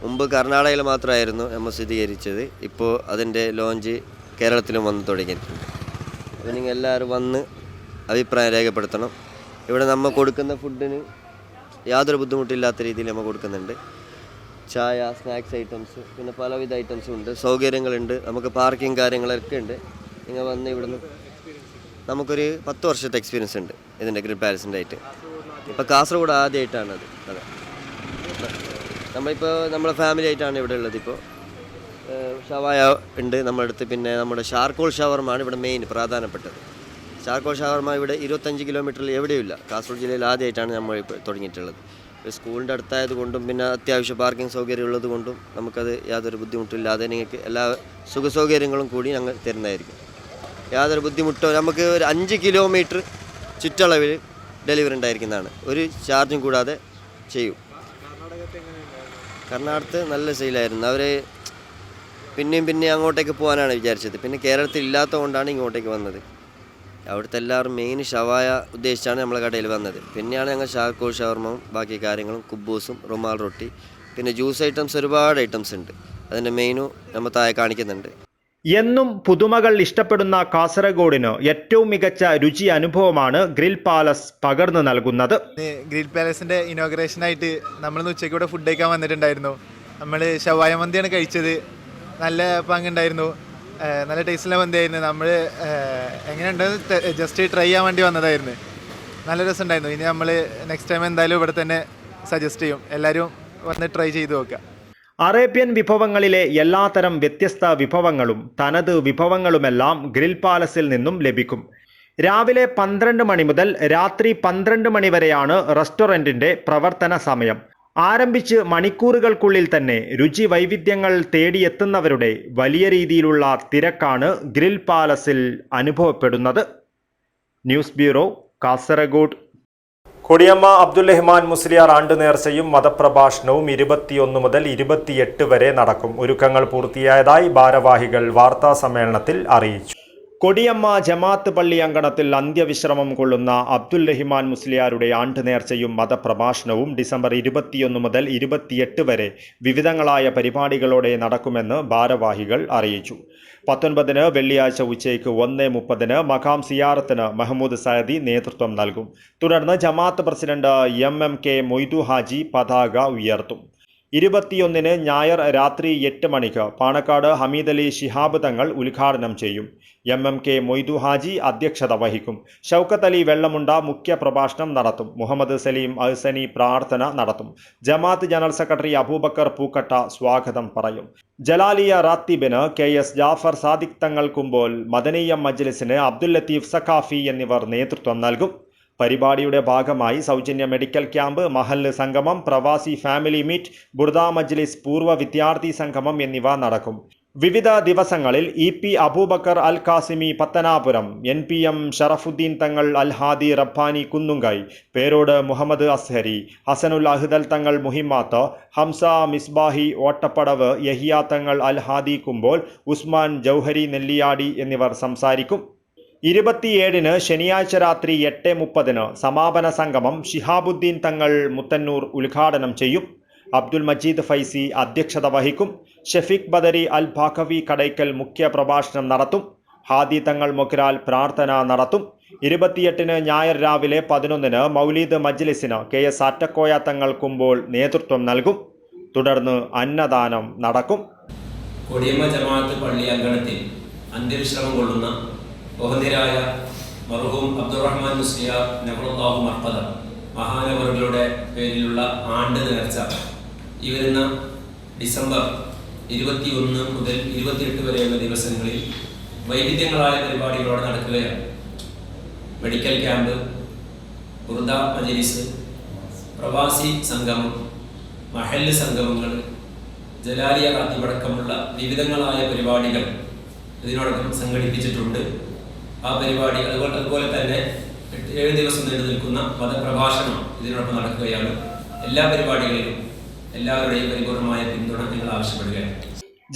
മുമ്പ് കർണാടകയിൽ മാത്രമായിരുന്നു നമ്മൾ സ്ഥിരീകരിച്ചത്. ഇപ്പോൾ അതിൻ്റെ ലോഞ്ച് കേരളത്തിലും വന്ന് തുടങ്ങിയിട്ടുണ്ട്. അപ്പോൾ നിങ്ങൾ എല്ലാവരും വന്ന് അഭിപ്രായം രേഖപ്പെടുത്തണം. ഇവിടെ നമ്മൾ കൊടുക്കുന്ന ഫുഡിന് യാതൊരു ബുദ്ധിമുട്ടില്ലാത്ത രീതിയിൽ നമ്മൾ കൊടുക്കുന്നുണ്ട്. ചായ, സ്നാക്സ് ഐറ്റംസ്, പിന്നെ പലവിധ ഐറ്റംസും ഉണ്ട്. സൗകര്യങ്ങളുണ്ട്, നമുക്ക് പാർക്കിംഗ് കാര്യങ്ങളൊക്കെ ഉണ്ട്. നിങ്ങൾ വന്ന് ഇവിടുന്ന് നമുക്കൊരു 10 വർഷത്തെ എക്സ്പീരിയൻസ് ഉണ്ട് ഇതിൻ്റെ ഗ്രിൽ പാലസിൻ്റെ ആയിട്ട്. ഇപ്പോൾ കാസർഗോഡ് ആദ്യമായിട്ടാണത്. അതെ, നമ്മളിപ്പോൾ നമ്മളെ ഫാമിലി ആയിട്ടാണ് ഇവിടെ ഉള്ളത്. ഇപ്പോൾ ഷവായ ഉണ്ട് നമ്മുടെ അടുത്ത്. പിന്നെ നമ്മുടെ ഷാർക്കോൾ ഷവർമാണ് ഇവിടെ മെയിൻ പ്രധാനപ്പെട്ടത്. ഷാർക്കോൾ ഷവർമ ഇവിടെ 25 കിലോമീറ്ററിൽ എവിടെയുമില്ല. കാസർഗോഡ് ജില്ലയിൽ ആദ്യമായിട്ടാണ് നമ്മൾ ഇപ്പോൾ തുടങ്ങിയിട്ടുള്ളത്. സ്കൂളിൻ്റെ അടുത്തായത് കൊണ്ടും പിന്നെ അത്യാവശ്യം പാർക്കിംഗ് സൗകര്യം ഉള്ളത് കൊണ്ടും നമുക്കത് യാതൊരു ബുദ്ധിമുട്ടില്ലാതെ നിങ്ങൾക്ക് എല്ലാ സുഖസൗകര്യങ്ങളും കൂടി ഞങ്ങൾ തരുന്നതായിരിക്കും. യാതൊരു ബുദ്ധിമുട്ടോ, നമുക്ക് ഒരു 5 കിലോമീറ്റർ ചുറ്റളവിൽ ഡെലിവറി ഉണ്ടായിരിക്കുന്നതാണ്. ഒരു ചാർജും കൂടാതെ ചെയ്യും. കർണാടകത്ത് നല്ല സെയിലായിരുന്നു. അവർ പിന്നെയും അങ്ങോട്ടേക്ക് പോകാനാണ് വിചാരിച്ചത്. പിന്നെ കേരളത്തിൽ ഇല്ലാത്തതുകൊണ്ടാണ് ഇങ്ങോട്ടേക്ക് വന്നത്. അവിടുത്തെ എല്ലാവരും മെയിൻ ഷവായ ഉദ്ദേശിച്ചാണ് നമ്മളെ കടയിൽ വന്നത്. പിന്നെയാണ് ഞങ്ങൾ ഷാർക്കോൾ ഷവർമയും ബാക്കി കാര്യങ്ങളും, കുബൂസും, റുമാൽ റൊട്ടി, പിന്നെ ജ്യൂസ് ഐറ്റംസ്, ഒരുപാട് ഐറ്റംസ് ഉണ്ട്. അതിൻ്റെ മെയിനും നമ്മൾ താഴെ കാണിക്കുന്നുണ്ട്. എന്നും പുതുമകൾ ഇഷ്ടപ്പെടുന്ന കാസർഗോഡിന് ഏറ്റവും മികച്ച രുചി അനുഭവമാണ് ഗ്രിൽ പാലസ് പകർന്നു നൽകുന്നത്. ഗ്രിൽ പാലസിൻ്റെ ഇനോഗ്രേഷനായിട്ട് നമ്മളിന്ന് ഉച്ചയ്ക്ക് ഇവിടെ ഫുഡ് കഴിക്കാൻ വന്നിട്ടുണ്ടായിരുന്നു. നമ്മൾ ഷവായ മന്തിയാണ് കഴിച്ചത്. നല്ല പങ്കുണ്ടായിരുന്നു, നല്ല ടേസ്റ്റുള്ള മന്തിയായിരുന്നു. നമ്മൾ എങ്ങനെയുണ്ടെന്ന് ജസ്റ്റ് ട്രൈ ചെയ്യാൻ വേണ്ടി വന്നതായിരുന്നു. നല്ല രസമുണ്ടായിരുന്നു. ഇനി നമ്മൾ നെക്സ്റ്റ് ടൈം എന്തായാലും ഇവിടെ തന്നെ സജസ്റ്റ് ചെയ്യും. എല്ലാവരും വന്ന് ട്രൈ ചെയ്ത് നോക്കുക. അറേബ്യൻ വിഭവങ്ങളിലെ എല്ലാത്തരം വ്യത്യസ്ത വിഭവങ്ങളും തനത് വിഭവങ്ങളുമെല്ലാം ഗ്രിൽ പാലസിൽ നിന്നും ലഭിക്കും. രാവിലെ 12 മണി മുതൽ രാത്രി 12 മണി വരെയാണ് റെസ്റ്റോറൻറ്റിൻ്റെ പ്രവർത്തന സമയം. ആരംഭിച്ച് മണിക്കൂറുകൾക്കുള്ളിൽ തന്നെ രുചി വൈവിധ്യങ്ങൾ തേടിയെത്തുന്നവരുടെ വലിയ രീതിയിലുള്ള തിരക്കാണ് ഗ്രിൽ പാലസിൽ അനുഭവപ്പെടുന്നത്. News bureau, Kasaragod. കൊടിയമ്മ അബ്ദുൽ മുസ്ലിയാർ ആണ്ട് നേർച്ചയും മതപ്രഭാഷണവും 21 മുതൽ 28 വരെ നടക്കും. ഒരുക്കങ്ങൾ പൂർത്തിയായതായി ഭാരവാഹികൾ വാർത്താ സമ്മേളനത്തിൽ അറിയിച്ചു. കൊടിയമ്മ ജമാഅത്ത് പള്ളി അങ്കണത്തിൽ അന്ത്യവിശ്രമം കൊള്ളുന്ന അബ്ദുൽ മുസ്ലിയാരുടെ ആണ്ട് നേർച്ചയും മതപ്രഭാഷണവും ഡിസംബർ 21 മുതൽ 28 വരെ വിവിധങ്ങളായ പരിപാടികളോടെ നടക്കുമെന്ന് ഭാരവാഹികൾ അറിയിച്ചു. 19-ന് വെള്ളിയാഴ്ച ഉച്ചയ്ക്ക് 1:30-ന് മഖാം സിയാറത്തിന് മഹമ്മൂദ് സയദി നേതൃത്വം നൽകും. തുടർന്ന് ജമാഅത്ത് പ്രസിഡന്റ് MMK മൊയ്തു ഹാജി പതാക ഉയർത്തും. 21-ന് ഞായർ രാത്രി 8 മണിക്ക് പാണക്കാട് ഹമീദ് അലി ശിഹാബ് തങ്ങൾ ഉദ്ഘാടനം ചെയ്യും. MMK മൊയ്തു ഹാജി അധ്യക്ഷത വഹിക്കും. ഷൗക്കത്ത് അലി വെള്ളമുണ്ട മുഖ്യ പ്രഭാഷണം നടത്തും. മുഹമ്മദ് സലീം അഹ്സനി പ്രാർത്ഥന നടത്തും. ജമാഅത്ത് ജനറൽ സെക്രട്ടറി അബൂബക്കർ പൂക്കട്ട സ്വാഗതം പറയും. ജലാലിയ റാത്തിബിന് KS ജാഫർ സാദിഖ് തങ്ങൾ കുമ്പോൾ, മദനിയ മജ്ലിസിന് അബ്ദുൽ ലത്തീഫ് സഖാഫി എന്നിവർ നേതൃത്വം നൽകും. പരിപാടിയുടെ ഭാഗമായി സൗജന്യ മെഡിക്കൽ ക്യാമ്പ്, മഹല്ല് സംഗമം, പ്രവാസി ഫാമിലി മീറ്റ്, ബുർദ മജ്ലിസ്, പൂർവ്വ വിദ്യാർത്ഥി സംഗമം എന്നിവ നടക്കും. വിവിധ ദിവസങ്ങളിൽ EP അബൂബക്കർ അൽ കാസിമി പത്തനാപുരം, NPM ഷറഫുദ്ദീൻ തങ്ങൾ അൽ ഹാദി റബ്ബാനി കുന്നുങ്കൈ, പേരോട് മുഹമ്മദ് അസ്ഹരി, ഹസനുൽ അഹ്ദൽ തങ്ങൾ മുഹിമാത്ത്, ഹംസ മിസ്ബാഹി ഓട്ടപ്പടവ്, യഹിയ തങ്ങൾ അൽ ഹാദി കുമ്പോൾ, ഉസ്മാൻ ജൗഹരി നെല്ലിയാടി എന്നിവർ സംസാരിക്കും. 27-ന് ശനിയാഴ്ച രാത്രി 8:30-ന് സമാപന സംഗമം ഷിഹാബുദ്ദീൻ തങ്ങൾ മുത്തന്നൂർ ഉദ്ഘാടനം ചെയ്യും. അബ്ദുൽ മജീദ് ഫൈസി അധ്യക്ഷത വഹിക്കും. ഷഫീഖ് ബദരി അൽ ബാഖവി കടയ്ക്കൽ മുഖ്യ പ്രഭാഷണം നടത്തും. ഹാദി തങ്ങൾ മൊഗ്രാൽ പ്രാർത്ഥന നടത്തും. 28-ന് ഞായർ രാവിലെ 11-ന് മൗലീദ് മജ്ലിസിന് KS ആറ്റക്കോയ തങ്ങൾ കുമ്പോൾ നേതൃത്വം നൽകും. തുടർന്ന് അന്നദാനം നടക്കും. കൊടിയമ്മ ജമാഅത്ത് പള്ളി അങ്കണത്തിൽ അന്ത്യവിശ്രമം കൊള്ളുന്ന ബഹുമാന്യരായ മർഹൂം അബ്ദുറഹ്മാൻ മുസ്ലിയാർ നബറുല്ലാഹു മർഖദ മഹാനവറുകളുടെ പേരിലുള്ള ആണ്ട് നേർച്ച ഈ വരുന്ന ഡിസംബർ 21 മുതൽ 28 വരെയുള്ള ദിവസങ്ങളിൽ വൈവിധ്യങ്ങളായ പരിപാടികളോടെ നടക്കുകയാണ്. മെഡിക്കൽ ക്യാമ്പ്, ബുർദ മജ്ലിസ്, പ്രവാസി സംഗമം, മഹല്ല് സംഗമങ്ങൾ, ജലാലിയ റാത്തിബടക്കമുള്ള വിവിധങ്ങളായ പരിപാടികൾ ഇതിനോടൊപ്പം സംഘടിപ്പിച്ചിട്ടുണ്ട്. ആ പരിപാടി അതുപോലെ തന്നെ 7 ദിവസം നീണ്ടു നിൽക്കുന്ന മതപ്രഭാഷണം ഇതിനോടൊപ്പം നടക്കുകയാണ്. എല്ലാ പരിപാടികളിലും എല്ലാവരുടെയും പരിപൂർണമായ പിന്തുണ നിങ്ങൾ ആവശ്യപ്പെടുകയാണ്.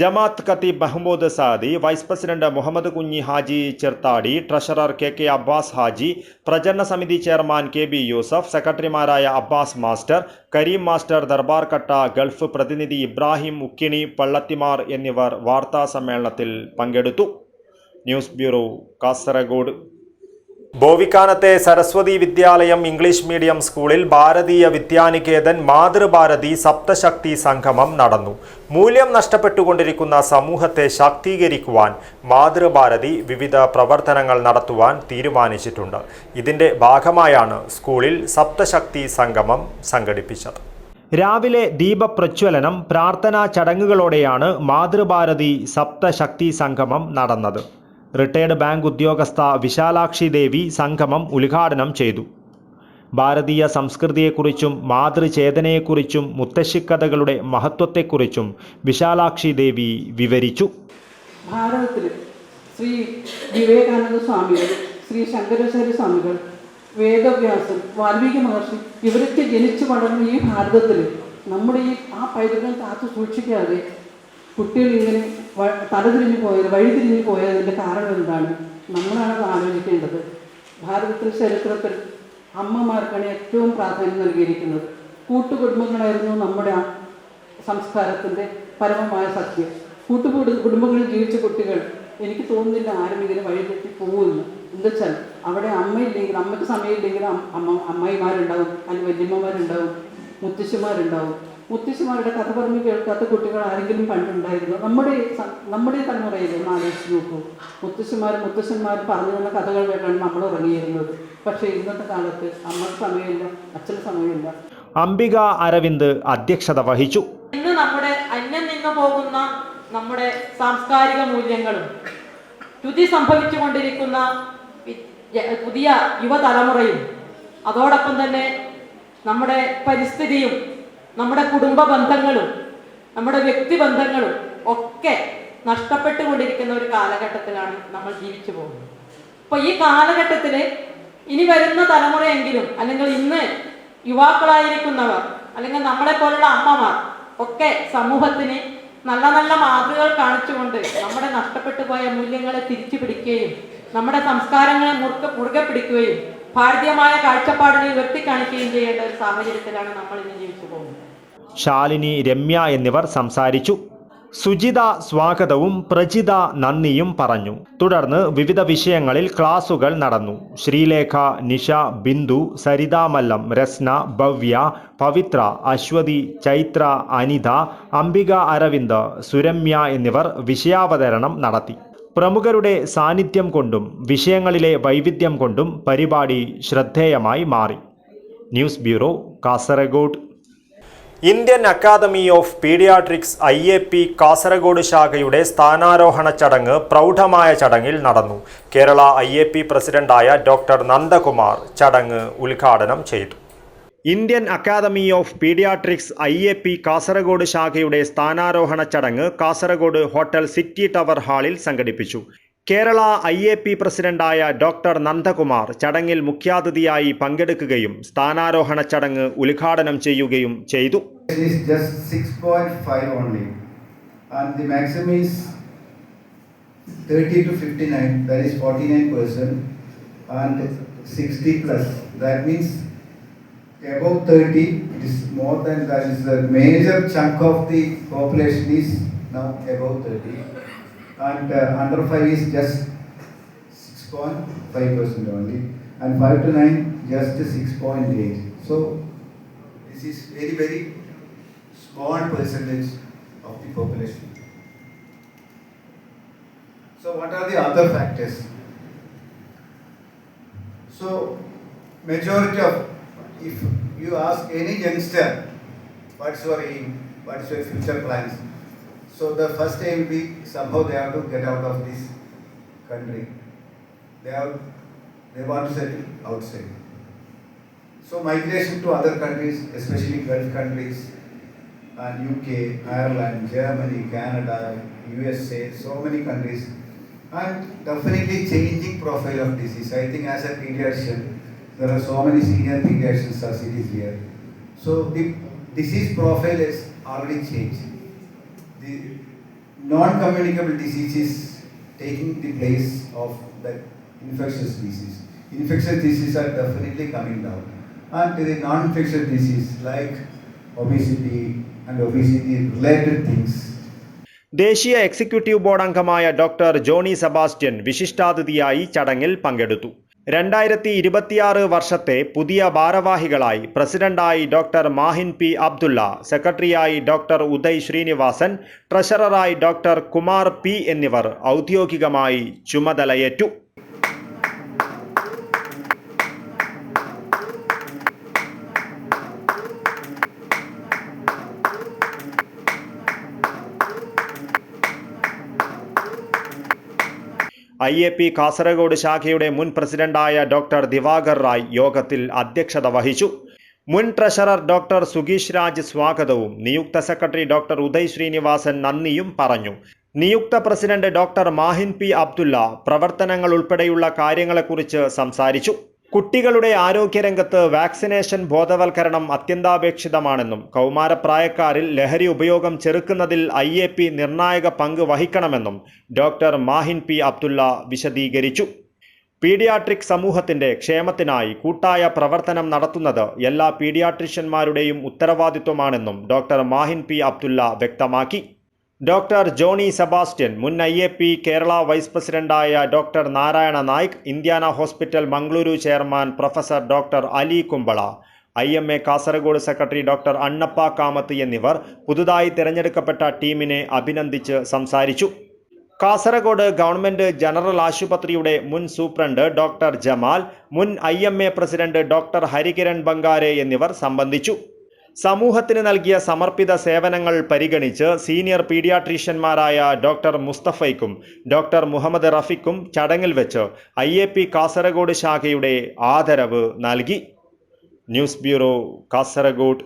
ജമാഅത്ത് ഖത്തീബ് Mahmood Saadi, vice president Muhammad Kunhi Haji Cherthadi, treasurer KK Abbas Haji, പ്രചരണ സമിതി ചെയർമാൻ KB യൂസഫ്, സെക്രട്ടറിമാരായ Abbas master, Karim master, Darbar Katta, gulf പ്രതിനിധി ഇബ്രാഹിം ഉക്കിണി പള്ളത്തിമാർ എന്നിവർ വാർത്താ സമ്മേളനത്തിൽ പങ്കെടുത്തു. News bureau, Kasaragod. ബോവിക്കാനത്തെ സരസ്വതി വിദ്യാലയം ഇംഗ്ലീഷ് മീഡിയം സ്കൂളിൽ ഭാരതീയ വിദ്യാനികേതൻ മാതൃഭാരതി സപ്തശക്തി സംഗമം നടന്നു. മൂല്യം നഷ്ടപ്പെട്ടുകൊണ്ടിരിക്കുന്ന സമൂഹത്തെ ശാക്തീകരിക്കുവാൻ മാതൃഭാരതി വിവിധ പ്രവർത്തനങ്ങൾ നടത്തുവാൻ തീരുമാനിച്ചിട്ടുണ്ട്. ഇതിന്റെ ഭാഗമായാണ് സ്കൂളിൽ സപ്തശക്തി സംഗമം സംഘടിപ്പിച്ചത്. രാവിലെ ദീപപ്രജ്വലനം, പ്രാർത്ഥനാ ചടങ്ങുകളോടെയാണ് മാതൃഭാരതി സപ്തശക്തി സംഗമം നടന്നത്. റിട്ടയർഡ് ബാങ്ക് ഉദ്യോഗസ്ഥ വിശാലാക്ഷി ദേവി സംഗമം ഉദ്ഘാടനം ചെയ്തു. ഭാരതീയ സംസ്കൃതിയെക്കുറിച്ചും മാതൃചേതനയെക്കുറിച്ചും മുത്തശ്ശിക്കഥകളുടെ മഹത്വത്തെക്കുറിച്ചും വിശാലാക്ഷി ദേവി വിവരിച്ചു. ഭാരതത്തിൽ ശ്രീ വിവേകാനന്ദ സ്വാമികൾ, ശ്രീ ശങ്കരാചാര്യ സ്വാമികൾ, വേദവ്യാസൻ, വാൽമീകി മഹർഷി ഇവരൊക്കെ ജനിച്ചു വളർന്ന ഈ ഭാരതത്തിൽ നമ്മുടെ ആ പൈതൃകം കാത്തു സൂക്ഷിക്കാതെ കുട്ടികൾ ഇങ്ങനെ തലതിരിഞ്ഞു പോയത്, വഴിതിരിഞ്ഞു പോയതിൻ്റെ കാരണം എന്താണ്? നമ്മളാണത് ആലോചിക്കേണ്ടത്. ഭാരതത്തിൻ്റെ ചരിത്രത്തിൽ അമ്മമാർക്കാണ് ഏറ്റവും പ്രാധാന്യം നൽകിയിരിക്കുന്നത്. കൂട്ടുകുടുംബങ്ങളായിരുന്നു നമ്മുടെ സംസ്കാരത്തിൻ്റെ പരമമായ സത്യം. കുടുംബങ്ങളിൽ ജീവിച്ച കുട്ടികൾ എനിക്ക് തോന്നുന്നില്ല ആരും ഇങ്ങനെ വഴിതെറ്റി പോകുമെന്ന്. എന്താ അവിടെ അമ്മയില്ലെങ്കിൽ, അമ്മയ്ക്ക് സമയമില്ലെങ്കിൽ അമ്മായിമാരുണ്ടാവും, അല്ലെങ്കിൽ വല്യമ്മമാരുണ്ടാവും, മുത്തശ്ശിമാരുണ്ടാവും. മുത്തശ്ശിമാരുടെ കഥ പറഞ്ഞ് കേൾക്കാത്ത കുട്ടികൾ ആരെങ്കിലും പണ്ടുണ്ടായിരുന്നു? നമ്മുടെ തലമുറയിൽ ഒന്ന് ആലോചിച്ച് നോക്കൂ. മുത്തശ്ശന്മാർ പറഞ്ഞു തന്ന കഥകൾ കേട്ടാണ് നമ്മൾ ഉറങ്ങിയിരുന്നത്. പക്ഷേ ഇന്നത്തെ കാലത്ത് അമ്മക്ക് സമയമില്ല, അച്ഛന് സമയമില്ല. അംബിക അരവിന്ദ് അധ്യക്ഷത വഹിച്ചു. ഇന്ന് നമ്മുടെ അന്യം നിന്ന് പോകുന്ന നമ്മുടെ സാംസ്കാരിക മൂല്യങ്ങളും ച്യുതി സംഭവിച്ചുകൊണ്ടിരിക്കുന്ന പുതിയ യുവതലമുറയും അതോടൊപ്പം തന്നെ നമ്മുടെ പരിസ്ഥിതിയും നമ്മുടെ കുടുംബ ബന്ധങ്ങളും നമ്മുടെ വ്യക്തിബന്ധങ്ങളും ഒക്കെ നഷ്ടപ്പെട്ടുകൊണ്ടിരിക്കുന്ന ഒരു കാലഘട്ടത്തിലാണ് നമ്മൾ ജീവിച്ചു പോകുന്നത്. അപ്പോൾ ഈ കാലഘട്ടത്തിൽ ഇനി വരുന്ന തലമുറയെങ്കിലും, അല്ലെങ്കിൽ ഇന്ന് യുവാക്കളായിരിക്കുന്നവർ, അല്ലെങ്കിൽ നമ്മളെപ്പോലുള്ള അമ്മമാർ ഒക്കെ സമൂഹത്തിന് നല്ല നല്ല മാതൃകകൾ കാണിച്ചുകൊണ്ട് നമ്മുടെ നഷ്ടപ്പെട്ടു പോയ മൂല്യങ്ങളെ തിരിച്ചു പിടിക്കുകയും നമ്മുടെ സംസ്കാരങ്ങളെ മുറുകെ പിടിക്കുകയും ഭാരതീയമായ കാഴ്ചപ്പാടിനെ ഉയർത്തിക്കാണിക്കുകയും ചെയ്യേണ്ട ഒരു സാഹചര്യത്തിലാണ് നമ്മൾ ഇന്ന് ജീവിച്ചു പോകുന്നത്. ശാലിനി, രമ്യ എന്നിവർ സംസാരിച്ചു. സുജിത സ്വാഗതവും പ്രജിത നന്ദിയും പറഞ്ഞു. തുടർന്ന് വിവിധ വിഷയങ്ങളിൽ ക്ലാസുകൾ നടന്നു. ശ്രീലേഖ, നിഷ, ബിന്ദു, സരിത മല്ലം, രസ്ന, ഭവ്യ, പവിത്ര, അശ്വതി, ചൈത്ര, അനിത, അംബിക അരവിന്ദ്, സുരമ്യ എന്നിവർ വിഷയാവതരണം നടത്തി. പ്രമുഖരുടെ സാന്നിധ്യം കൊണ്ടും വിഷയങ്ങളിലെ വൈവിധ്യം കൊണ്ടും പരിപാടി ശ്രദ്ധേയമായി മാറി. News bureau, Kasaragod. Indian academy of paediatrics IAP Kasaragod ശാഖയുടെ സ്ഥാനാരോഹണ ചടങ്ങ് പ്രൗഢമായ ചടങ്ങിൽ നടന്നു. കേരള IAP പ്രസിഡന്റായ ഡോക്ടർ നന്ദകുമാർ ചടങ്ങ് ഉദ്ഘാടനം ചെയ്തു. Indian academy of paediatrics IAP Kasaragod ശാഖയുടെ സ്ഥാനാരോഹണ ചടങ്ങ് കാസർഗോഡ് ഹോട്ടൽ സിറ്റി ടവർ ഹാളിൽ സംഘടിപ്പിച്ചു. കേരള IAP പ്രസിഡന്റായ ഡോക്ടർ നന്ദകുമാർ ചടങ്ങിൽ മുഖ്യാതിഥിയായി പങ്കെടുക്കുകയും സ്ഥാനാരോഹണ ചടങ്ങ് ഉദ്ഘാടനം ചെയ്യുകയും ചെയ്തു. Above 30, it is more than that. Is the major chunk of the population is now above 30, and under 5 is just 6.5% only, and 5 to 9 just 6.8. So this is very very small percentage of the population. So what are the other factors? So majority of, if you ask any youngster, what's your aim, what's your future plans? So the first aim will be somehow they have to get out of this country. They want to settle outside. So migration to other countries, especially Gulf countries, and UK, Ireland, Germany, Canada, USA, so many countries, and definitely changing profile of disease. I think as a pediatrician, there are so many senior pediatricians as it is here. So the disease profile is already changed. The non-communicable disease is taking the place of the infectious disease. Infectious diseases are definitely coming down. And the non-infectious disease like obesity and obesity-related things. ദേശീയ executive board അംഗമായ doctor Johnny Sebastian വിശിഷ്ടാതിഥിയായി ചടങ്ങിൽ പങ്കെടുത്തു. 2026 വർഷത്തെ പുതിയ ഭാരവാഹികളായി പ്രസിഡന്റായി doctor Mahin P Abdulla, സെക്രട്ടറിയായി doctor Uday Srinivasan, ട്രഷററായി ഡോക്ടർ കുമാർ പി എന്നിവർ ഔദ്യോഗികമായി ചുമതലയേറ്റു. IAP കാസർഗോഡ് ശാഖയുടെ മുൻ പ്രസിഡന്റായ ഡോക്ടർ ദിവാകർ റായ് യോഗത്തിൽ അധ്യക്ഷത വഹിച്ചു. മുൻ ട്രഷറർ ഡോക്ടർ സുഗീഷ് രാജ് സ്വാഗതവും നിയുക്ത സെക്രട്ടറി ഡോക്ടർ ഉദയ് ശ്രീനിവാസൻ നന്ദിയും പറഞ്ഞു. നിയുക്ത president doctor Mahin P Abdulla പ്രവർത്തനങ്ങൾ ഉൾപ്പെടെയുള്ള കാര്യങ്ങളെക്കുറിച്ച് സംസാരിച്ചു. കുട്ടികളുടെ ആരോഗ്യരംഗത്ത് വാക്സിനേഷൻ ബോധവൽക്കരണം അത്യന്താപേക്ഷിതമാണെന്നും കൗമാരപ്രായക്കാരിൽ ലഹരി ഉപയോഗം ചെറുക്കുന്നതിൽ IAP നിർണായക പങ്ക് വഹിക്കണമെന്നും ഡോക്ടർ മാഹിൻ പി അബ്ദുള്ള വിശദീകരിച്ചു. പീഡിയാട്രിക് സമൂഹത്തിന്റെ ക്ഷേമത്തിനായി കൂട്ടായ പ്രവർത്തനം നടത്തുന്നത് എല്ലാ പീഡിയാട്രിഷ്യന്മാരുടെയും ഉത്തരവാദിത്വമാണെന്നും ഡോക്ടർ മാഹിൻ പി അബ്ദുള്ള വ്യക്തമാക്കി. ഡോക്ടർ ജോണി സെബാസ്റ്റ്യൻ, മുൻ IAP കേരള വൈസ് പ്രസിഡന്റായ doctor Narayana Naik, Indiana hospital Mangaluru chairman professor doctor Ali Kumbla, IMA Kasaragod secretary doctor Annappa Kamath എന്നിവർ പുതുതായി തിരഞ്ഞെടുക്കപ്പെട്ട ടീമിനെ അഭിനന്ദിച്ച് സംസാരിച്ചു. കാസർഗോഡ് ഗവൺമെന്റ് ജനറൽ ആശുപത്രിയുടെ മുൻ സൂപ്രണ്ട് ഡോക്ടർ ജമാൽ, മുൻ IMA president doctor Harikiran Bangare എന്നിവർ സംബന്ധിച്ചു. സമൂഹത്തിന് നൽകിയ സമർപ്പിത സേവനങ്ങൾ പരിഗണിച്ച് സീനിയർ പീഡിയാട്രീഷ്യന്മാരായ ഡോക്ടർ മുസ്തഫയ്ക്കും ഡോക്ടർ മുഹമ്മദ് റഫീഖും ചടങ്ങിൽ വെച്ച് IAP കാസർഗോഡ് ശാഖയുടെ ആദരവ് നൽകി. News bureau, Kasaragod.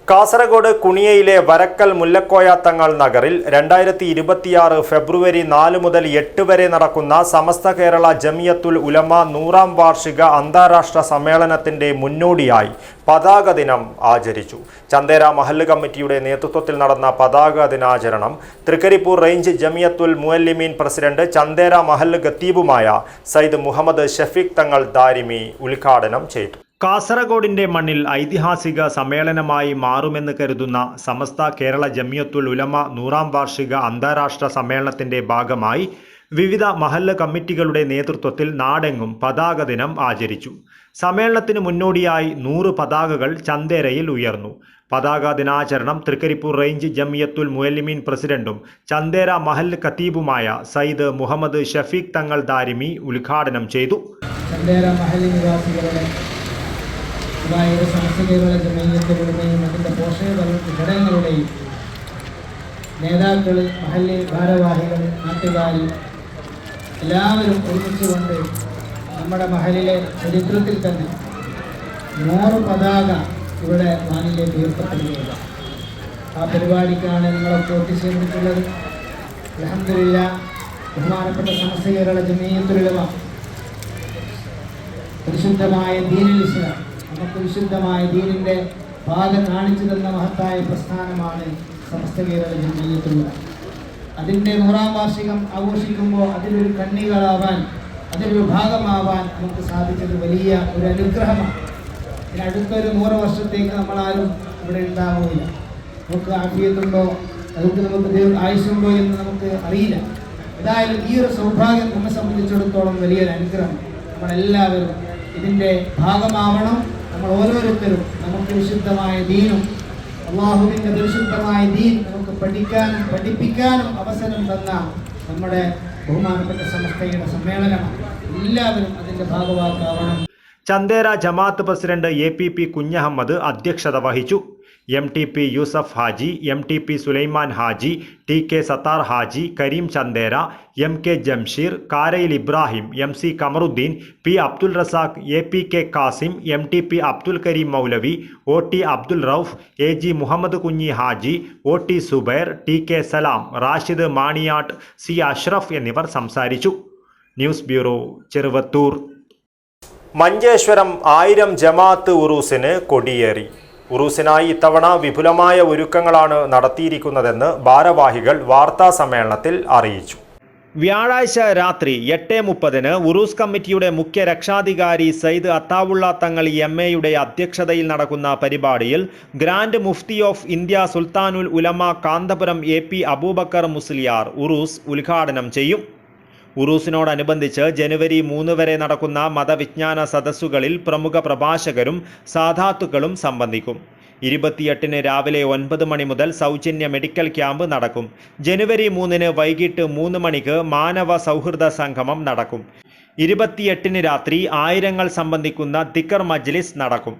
കാസർഗോഡ് കുണിയയിലെ വരക്കൽ മുല്ലക്കോയ തങ്ങൾ നഗറിൽ 2026 ഫെബ്രുവരി 4 മുതൽ 8 വരെ നടക്കുന്ന സമസ്ത കേരള ജമിയത്തുൽ ഉലമ 100ാം വാർഷിക അന്താരാഷ്ട്ര സമ്മേളനത്തിന്റെ മുന്നോടിയായി പതാക ദിനം ആചരിച്ചു. ചന്ദേര മഹല്ല് കമ്മിറ്റിയുടെ നേതൃത്വത്തിൽ നടന്ന പതാക ദിനാചരണം തൃക്കരിപ്പൂർ റേഞ്ച് ജമിയത്തുൽ മുഅല്ലിമീൻ പ്രസിഡന്റ് ചന്ദേര മഹല്ല് ഖത്തീബുമായ സയ്യിദ് മുഹമ്മദ് ഷഫീഖ് തങ്ങൾ ദാരിമി ഉദ്ഘാടനം ചെയ്തു. കാസർഗോഡിന്റെ മണ്ണിൽ ഐതിഹാസിക സമ്മേളനമായി മാറുമെന്ന് കരുതുന്ന സമസ്ത കേരള ജമിയത്തുൽ ഉലമ 100ാം വാർഷിക അന്താരാഷ്ട്ര സമ്മേളനത്തിന്റെ ഭാഗമായി വിവിധ മഹല്ല് കമ്മിറ്റികളുടെ നേതൃത്വത്തിൽ നാടെങ്ങും പതാക ദിനം ആചരിച്ചു. സമ്മേളനത്തിന് മുന്നോടിയായി 100 പതാകകൾ ചന്ദേരയിൽ ഉയർന്നു. പതാക ദിനാചരണം തൃക്കരിപ്പൂർ റേഞ്ച് ജമിയത്തുൽ മുഅല്ലിമീൻ പ്രസിഡന്റും ചന്ദേര മഹല്ല് ഖത്തീബുമായ സയ്യിദ് മുഹമ്മദ് ഷഫീഖ് തങ്ങൾ ദാരിമി ഉദ്ഘാടനം ചെയ്തു. സമസ്ത കേരള ജമിയത്തുകളുടെയും അതിൻ്റെ പോഷക ഘടകങ്ങളുടെയും നേതാക്കൾ, മഹല്ല് ഭാരവാഹികൾ, നാട്ടുകാർ എല്ലാവരും ഒരുമിച്ചുകൊണ്ട് നമ്മുടെ മഹലിലെ ചരിത്രത്തിൽ തന്നെ 100 പതാക ഇവിടെ വാനിലേക്ക് ഉയർത്തപ്പെടുകയില്ല. ആ പരിപാടിക്കാണ് നിങ്ങളൊക്കെ ഒത്തുചേർന്നിട്ടുള്ളത്. അൽഹംദുലില്ലാഹ്, ബഹുമാനപ്പെട്ട സമസ്ത കേരള ജമിയത്തുൽ ഉലമ പരിശുദ്ധമായ ദീനുൽ ഇസ്ലാം, നമുക്ക് വിശുദ്ധമായ ദീനിൻ്റെ പാത കാണിച്ചു തന്ന മഹത്തായ പ്രസ്ഥാനമാണ് സമസ്ത കേരള ജമിയത്തുൽ ഉലമ. അതിൻ്റെ 100ാം വാർഷികം ആഘോഷിക്കുമ്പോൾ അതിലൊരു കണ്ണികളാവാൻ, അതിലൊരു ഭാഗമാവാൻ നമുക്ക് സാധിച്ചത് വലിയ ഒരു അനുഗ്രഹമാണ്. ഇനി അടുത്തൊരു 100 വർഷത്തേക്ക് നമ്മളാരും ഇവിടെ ഉണ്ടാവുകയില്ല. നമുക്ക് ആഫിയത്തുണ്ടോ, നമുക്ക് ആയുസ്സുണ്ടോ എന്ന് നമുക്ക് അറിയില്ല. ഏതായാലും ഈ ഒരു സൗഭാഗ്യം നമ്മെ സംബന്ധിച്ചിടത്തോളം വലിയൊരു അനുഗ്രഹം. നമ്മളെല്ലാവരും ഇതിൻ്റെ ഭാഗമാവണം. നമ്മൾ ഓരോരുത്തരും നമുക്ക് വിശുദ്ധമായ ദീനും അള്ളാഹുവിൻ്റെ പരിശുദ്ധമായ ദീൻ നമുക്ക് പഠിക്കാനും പഠിപ്പിക്കാനും അവസരം തന്ന നമ്മുടെ ബഹുമാനപ്പെട്ട സമസ്തയുടെ സമ്മേളനമാണ്. എല്ലാവരും അതിൻ്റെ ഭാഗവാക്കാവണം. ചന്ദേര ജമാഅത്ത് പ്രസിഡന്റ് APP കുഞ്ഞഹമ്മദ് അധ്യക്ഷത വഹിച്ചു. MTP Yusuf Haji, MTP Sulaiman Haji, TK Sattar Haji, Kareem Chandera, MK Jamsheer, കാരയിൽ Ibrahim, MC Kamaruddin, P Abdul Razak, APK Kasim, MTP Abdul Kareem മൗലവി, OT Abdul Rauf, AG Muhammad Kunhi Haji, OT Zubair, TK സലാം, റാഷിദ് മാണിയാട്ട്, C അഷ്റഫ് എന്നിവർ സംസാരിച്ചു. News bureau, Cheruvathur. മഞ്ചേശ്വരം 1000 ജമാഅത്ത് ഉറൂസിന് കൊടിയേറി. ഉറൂസിനായി ഇത്തവണ വിപുലമായ ഒരുക്കങ്ങളാണ് നടത്തിയിരിക്കുന്നതെന്ന് ഭാരവാഹികൾ വാർത്താ സമ്മേളനത്തിൽ അറിയിച്ചു. വ്യാഴാഴ്ച രാത്രി 8:30 ഉറൂസ് കമ്മിറ്റിയുടെ മുഖ്യ രക്ഷാധികാരി സയ്യിദ് അത്താവുള്ള തങ്ങൾ MAയുടെ അധ്യക്ഷതയിൽ നടക്കുന്ന പരിപാടിയിൽ ഗ്രാൻഡ് മുഫ്തി ഓഫ് ഇന്ത്യ സുൽത്താനുൽ ഉലമ കാന്തപുരം AP അബൂബക്കർ മുസ്ലിയാർ ഉറൂസ് ഉദ്ഘാടനം ചെയ്യും. ഉറൂസിനോടനുബന്ധിച്ച് ജനുവരി 3 വരെ നടക്കുന്ന മതവിജ്ഞാന സദസ്സുകളിൽ പ്രമുഖ പ്രഭാഷകരും സാദാത്തുക്കളും സംബന്ധിക്കും. 28 രാവിലെ 9 മണി മുതൽ സൗജന്യ മെഡിക്കൽ ക്യാമ്പ് നടക്കും. ജനുവരി 3 വൈകിട്ട് 3 മണിക്ക് മാനവ സൗഹൃദ സംഗമം നടക്കും. 28 രാത്രി ആയിരങ്ങൾ സംബന്ധിക്കുന്ന ദിക്ർ മജ്ലിസ് നടക്കും.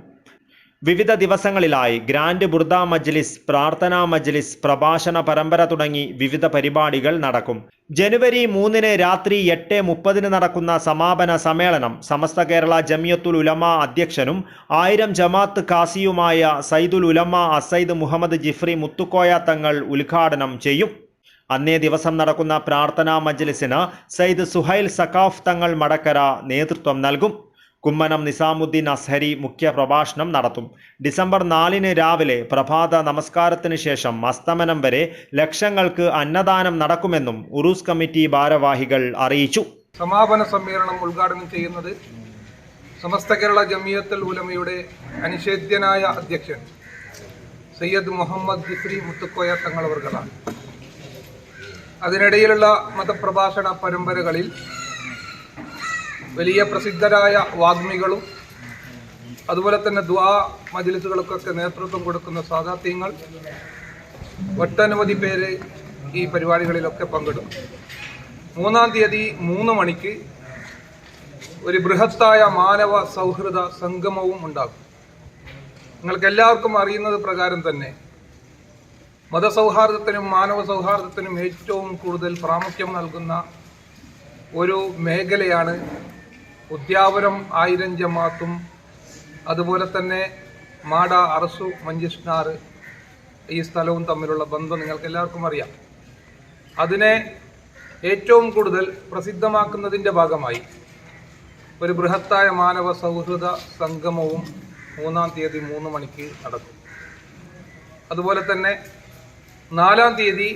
വിവിധ ദിവസങ്ങളിലായി ഗ്രാൻഡ് ബുർദ മജ്ലിസ്, പ്രാർത്ഥനാ മജ്ലിസ്, പ്രഭാഷണ പരമ്പര തുടങ്ങി വിവിധ പരിപാടികൾ നടക്കും. ജനുവരി 3 രാത്രി 8:30 നടക്കുന്ന സമാപന സമ്മേളനം സമസ്ത കേരള ജമിയത്തുൽ ഉലമ അധ്യക്ഷനും 1000 ജമാഅത്ത് കാസിയുമായ സയ്യിദുൽ ഉലമ അസയ്യിദ് മുഹമ്മദ് ജിഫ്രി മുത്തുക്കോയ തങ്ങൾ ഉദ്ഘാടനം ചെയ്യും. അന്നേ ദിവസം നടക്കുന്ന പ്രാർത്ഥനാ മജ്ലിസിന് സയ്യിദ് സുഹൈൽ സഖാഫ് തങ്ങൾ മടക്കര നേതൃത്വം നൽകും. കുമ്മനം നിസാമുദ്ദീൻ അസ്ഹരി മുഖ്യ പ്രഭാഷണം നടത്തും. ഡിസംബർ 4 രാവിലെ പ്രഭാത നമസ്കാരത്തിന് ശേഷം അസ്തമനം വരെ ലക്ഷങ്ങൾക്ക് അന്നദാനം നടക്കുമെന്നും ഉറൂസ് കമ്മിറ്റി ഭാരവാഹികൾ അറിയിച്ചു. സമാപന സമ്മേളനം ഉദ്ഘാടനം ചെയ്യുന്നത് സമസ്ത കേരള ജമിയത്തുൽ ഉലമയുടെ അനിഷേധ്യനായ അധ്യക്ഷൻ സയ്യിദ് മുഹമ്മദ് ജിഫ്രി മുത്തുക്കോയ തങ്ങളവർകളാണ്. അതിനിടയിലുള്ള മതപ്രഭാഷണ പരമ്പരകളിൽ വലിയ പ്രസിദ്ധരായ വാഗ്മികളും അതുപോലെ തന്നെ ദുആ മജ്ലിസുകൾക്കൊക്കെ നേതൃത്വം കൊടുക്കുന്ന സാദാത്യങ്ങൾ ഒട്ടനവധി പേര് ഈ പരിപാടികളിലൊക്കെ പങ്കെടുക്കും. 3-ാം തീയതി 3 മണിക്ക് ഒരു ബൃഹത്തായ മാനവ സൗഹൃദ സംഗമവും ഉണ്ടാകും. നിങ്ങൾക്ക് എല്ലാവർക്കും അറിയുന്നത് പ്രകാരം തന്നെ മതസൗഹാർദ്ദത്തിനും മാനവ സൗഹാർദ്ദത്തിനും ഏറ്റവും കൂടുതൽ പ്രാമുഖ്യം നൽകുന്ന ഒരു മേഖലയാണ് ഉദ്യാപനം 1000 ജമാഅത്തും അതുപോലെ തന്നെ മാട അറസു മഞ്ചിഷ്നാർ ഈ സ്ഥലവും തമ്മിലുള്ള ബന്ധം നിങ്ങൾക്ക് എല്ലാവർക്കും അറിയാം. അതിനെ ഏറ്റവും കൂടുതൽ പ്രസിദ്ധമാക്കുന്നതിൻ്റെ ഭാഗമായി ഒരു ബൃഹത്തായ മാനവ സൗഹൃദ സംഗമവും 3-ാം തീയതി 3 മണിക്ക് നടക്കും. അതുപോലെ തന്നെ 4-ാം തീയതി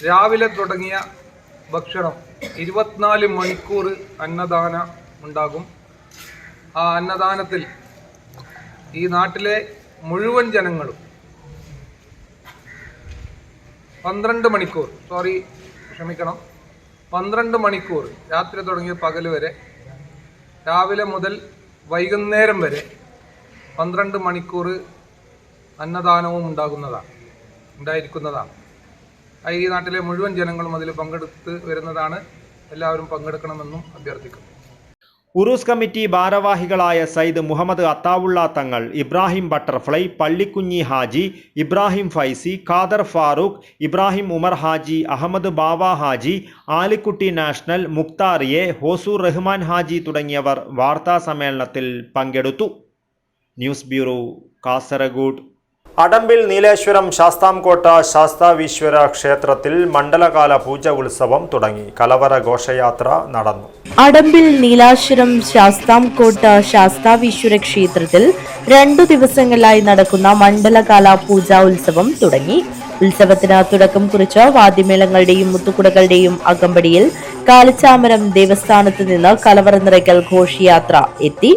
രാവിലെ തുടങ്ങിയ ഭക്ഷണം 24 മണിക്കൂർ അന്നദാനം ഉണ്ടാകും. ആ അന്നദാനത്തിൽ ഈ നാട്ടിലെ മുഴുവൻ ജനങ്ങളും 12 മണിക്കൂർ 12 മണിക്കൂർ രാത്രി തുടങ്ങിയ പകൽ വരെ, രാവിലെ മുതൽ വൈകുന്നേരം വരെ 12 മണിക്കൂർ അന്നദാനവും ഉണ്ടായിരിക്കുന്നതാണ്. ഈ നാട്ടിലെ മുഴുവൻ ജനങ്ങളും അതിൽ പങ്കെടുത്ത് വരുന്നതാണ്. എല്ലാവരും പങ്കെടുക്കണമെന്നും അഭ്യർത്ഥിക്കുന്നു. ഉറൂസ് കമ്മിറ്റി ഭാരവാഹികളായ സയ്യിദ് മുഹമ്മദ് അത്താവുള്ള തങ്ങൾ, ഇബ്രാഹിം ബട്ടർഫ്ലൈ, പള്ളിക്കുഞ്ഞി ഹാജി, ഇബ്രാഹിം ഫൈസി, ഖാദർ ഫാറൂഖ്, ഇബ്രാഹിം ഉമർ ഹാജി, അഹമ്മദ് ബാവ ഹാജി, ആലിക്കുട്ടി നാഷണൽ, മുക്താറിയെ, ഹോസൂർ റഹ്മാൻ ഹാജി തുടങ്ങിയവർ വാർത്താ സമ്മേളനത്തിൽ പങ്കെടുത്തു. News bureau, Kasaragod. അടമ്പിൽ നീലേശ്വരം ശാസ്താംകോട്ട ശാസ്താവീശ്വര ക്ഷേത്രത്തിൽ മണ്ഡലകാല പൂജ ഉത്സവം തുടങ്ങി. കലവറ ഘോഷയാത്ര നടന്നു. അടമ്പിൽ നീലാശ്വരം ശാസ്താംകോട്ട ശാസ്താവീശ്വര ക്ഷേത്രത്തിൽ 2 ദിവസങ്ങളിലായി നടക്കുന്ന മണ്ഡലകാല പൂജാ ഉത്സവം തുടങ്ങി. ഉത്സവത്തിന് തുടക്കം കുറിച്ച് വാദ്യമേളങ്ങളുടെയും മുത്തുകുടകളുടെയും അകമ്പടിയിൽ കാലിച്ചാമരം ദേവസ്ഥാനത്ത് നിന്ന് കലവറ നിറയ്ക്കൽ ഘോഷയാത്ര എത്തി.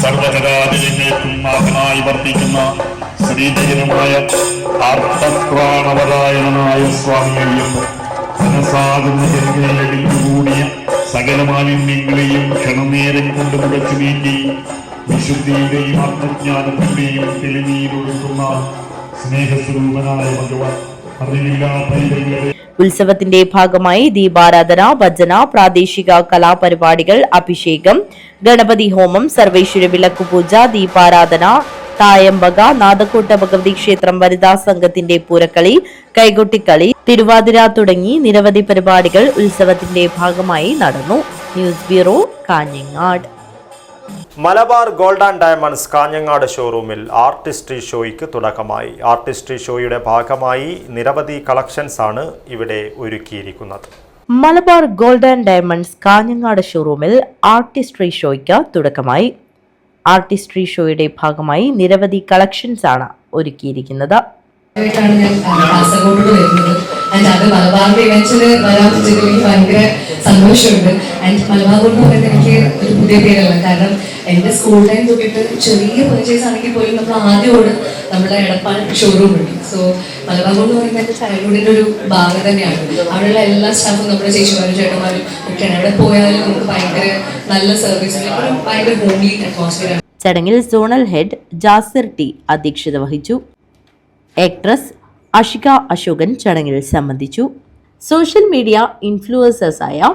സർവകരാതിരങ്ങൾക്കും നാഥനായി വർത്തിക്കുന്ന ശ്രീജയനുമായ ആർത്തപ്രാണവരായണനായ സ്വാമിയെയും മനസാകുന്ന ജനങ്ങളിലടിഞ്ഞുകൂടിയ സകല മാലിന്യങ്ങളെയും ക്ഷണനേരം കൊണ്ട് മുടച്ചു നീക്കി വിശുദ്ധിയുടെയും ആത്മജ്ഞാനത്തിന്റെയും തെളിനീരൊഴുക്കുന്ന സ്നേഹസ്വരൂപനായ ഭഗവാൻ അറിവില്ലാ പൈതങ്ങളെ ഉത്സവത്തിന്റെ ഭാഗമായി ദീപാരാധന, ഭജന, പ്രാദേശിക കലാപരിപാടികൾ, അഭിഷേകം, ഗണപതി ഹോമം, സർവേശ്വര വിളക്കുപൂജ, ദീപാരാധന, തായമ്പക, നാദക്കോട്ട ഭഗവതി ക്ഷേത്രം വനിതാ സംഘത്തിന്റെ പൂരക്കളി, കൈകൊട്ടിക്കളി, തിരുവാതിര തുടങ്ങി നിരവധി പരിപാടികൾ ഉത്സവത്തിന്റെ ഭാഗമായി നടന്നു. News bureau, Kanhangad. Malabar gold and diamonds Kanhangad ഷോറൂമിൽ ആർട്ടിസ്ട്രി ഷോയ്ക്ക് തുടക്കമായി. ആർട്ടിസ്ട്രി ഷോയുടെ ഭാഗമായി നിരവധി കളക്ഷൻസ് ആണ് ഇവിടെ ഒരുക്കിയിരിക്കുന്നത്. Malabar gold and diamonds Kanhangad ഷോറൂമിൽ ആർട്ടിസ്ട്രി ഷോയ്ക്ക് തുടക്കമായി. ആർട്ടിസ്ട്രി ഷോയുടെ ഭാഗമായി നിരവധി കളക്ഷൻസ് ആണ് ഒരുക്കിയിരിക്കുന്നത്. കാസർഗോഡ് വരുന്നത് ആൻഡ് അത് മലബാറിന്റെ ഇവന്റ്സിന് വരാൻ പറ്റിയതിൽ എനിക്ക് ഭയങ്കര സന്തോഷമുണ്ട്. ആൻഡ് മലബാർ എന്ന് പറയുന്നത് എനിക്ക് ഒരു പുതിയ പേരല്ല, കാരണം എൻ്റെ സ്കൂൾ ടൈം തൊട്ടിട്ട് ചെറിയ പർച്ചേസ് ആണെങ്കിൽ പോലും നമ്മൾ ആദ്യമാണ് നമ്മുടെ എടപ്പാൾ ഷോറൂം ഉണ്ട്. സോ മലബാർ എന്ന് പറയുന്നത് എൻ്റെ ചൈൽഡ്ഹുഡിൻ്റെ ഒരു ഭാഗം തന്നെയാണ്. അവിടെയുള്ള എല്ലാ സ്റ്റാഫും നമ്മുടെ ചേച്ചിമാരും ചേട്ടന്മാരും ഒക്കെയാണ്. എവിടെ പോയാലും നമുക്ക് ഭയങ്കര നല്ല സർവീസ്, ഭയങ്കര ഹോംലി അറ്റ്മോസ്ഫിയർ ആണ്. ചടങ്ങിൽ സോണൽ ഹെഡ് ജാസിർ ടി അധ്യക്ഷത വഹിച്ചു. ആക്ട്രസ് അഷിക അശോകൻ ചടങ്ങിൽ സംബന്ധിച്ചു. സോഷ്യൽ മീഡിയ ഇൻഫ്ലുവൻസേഴ്സായ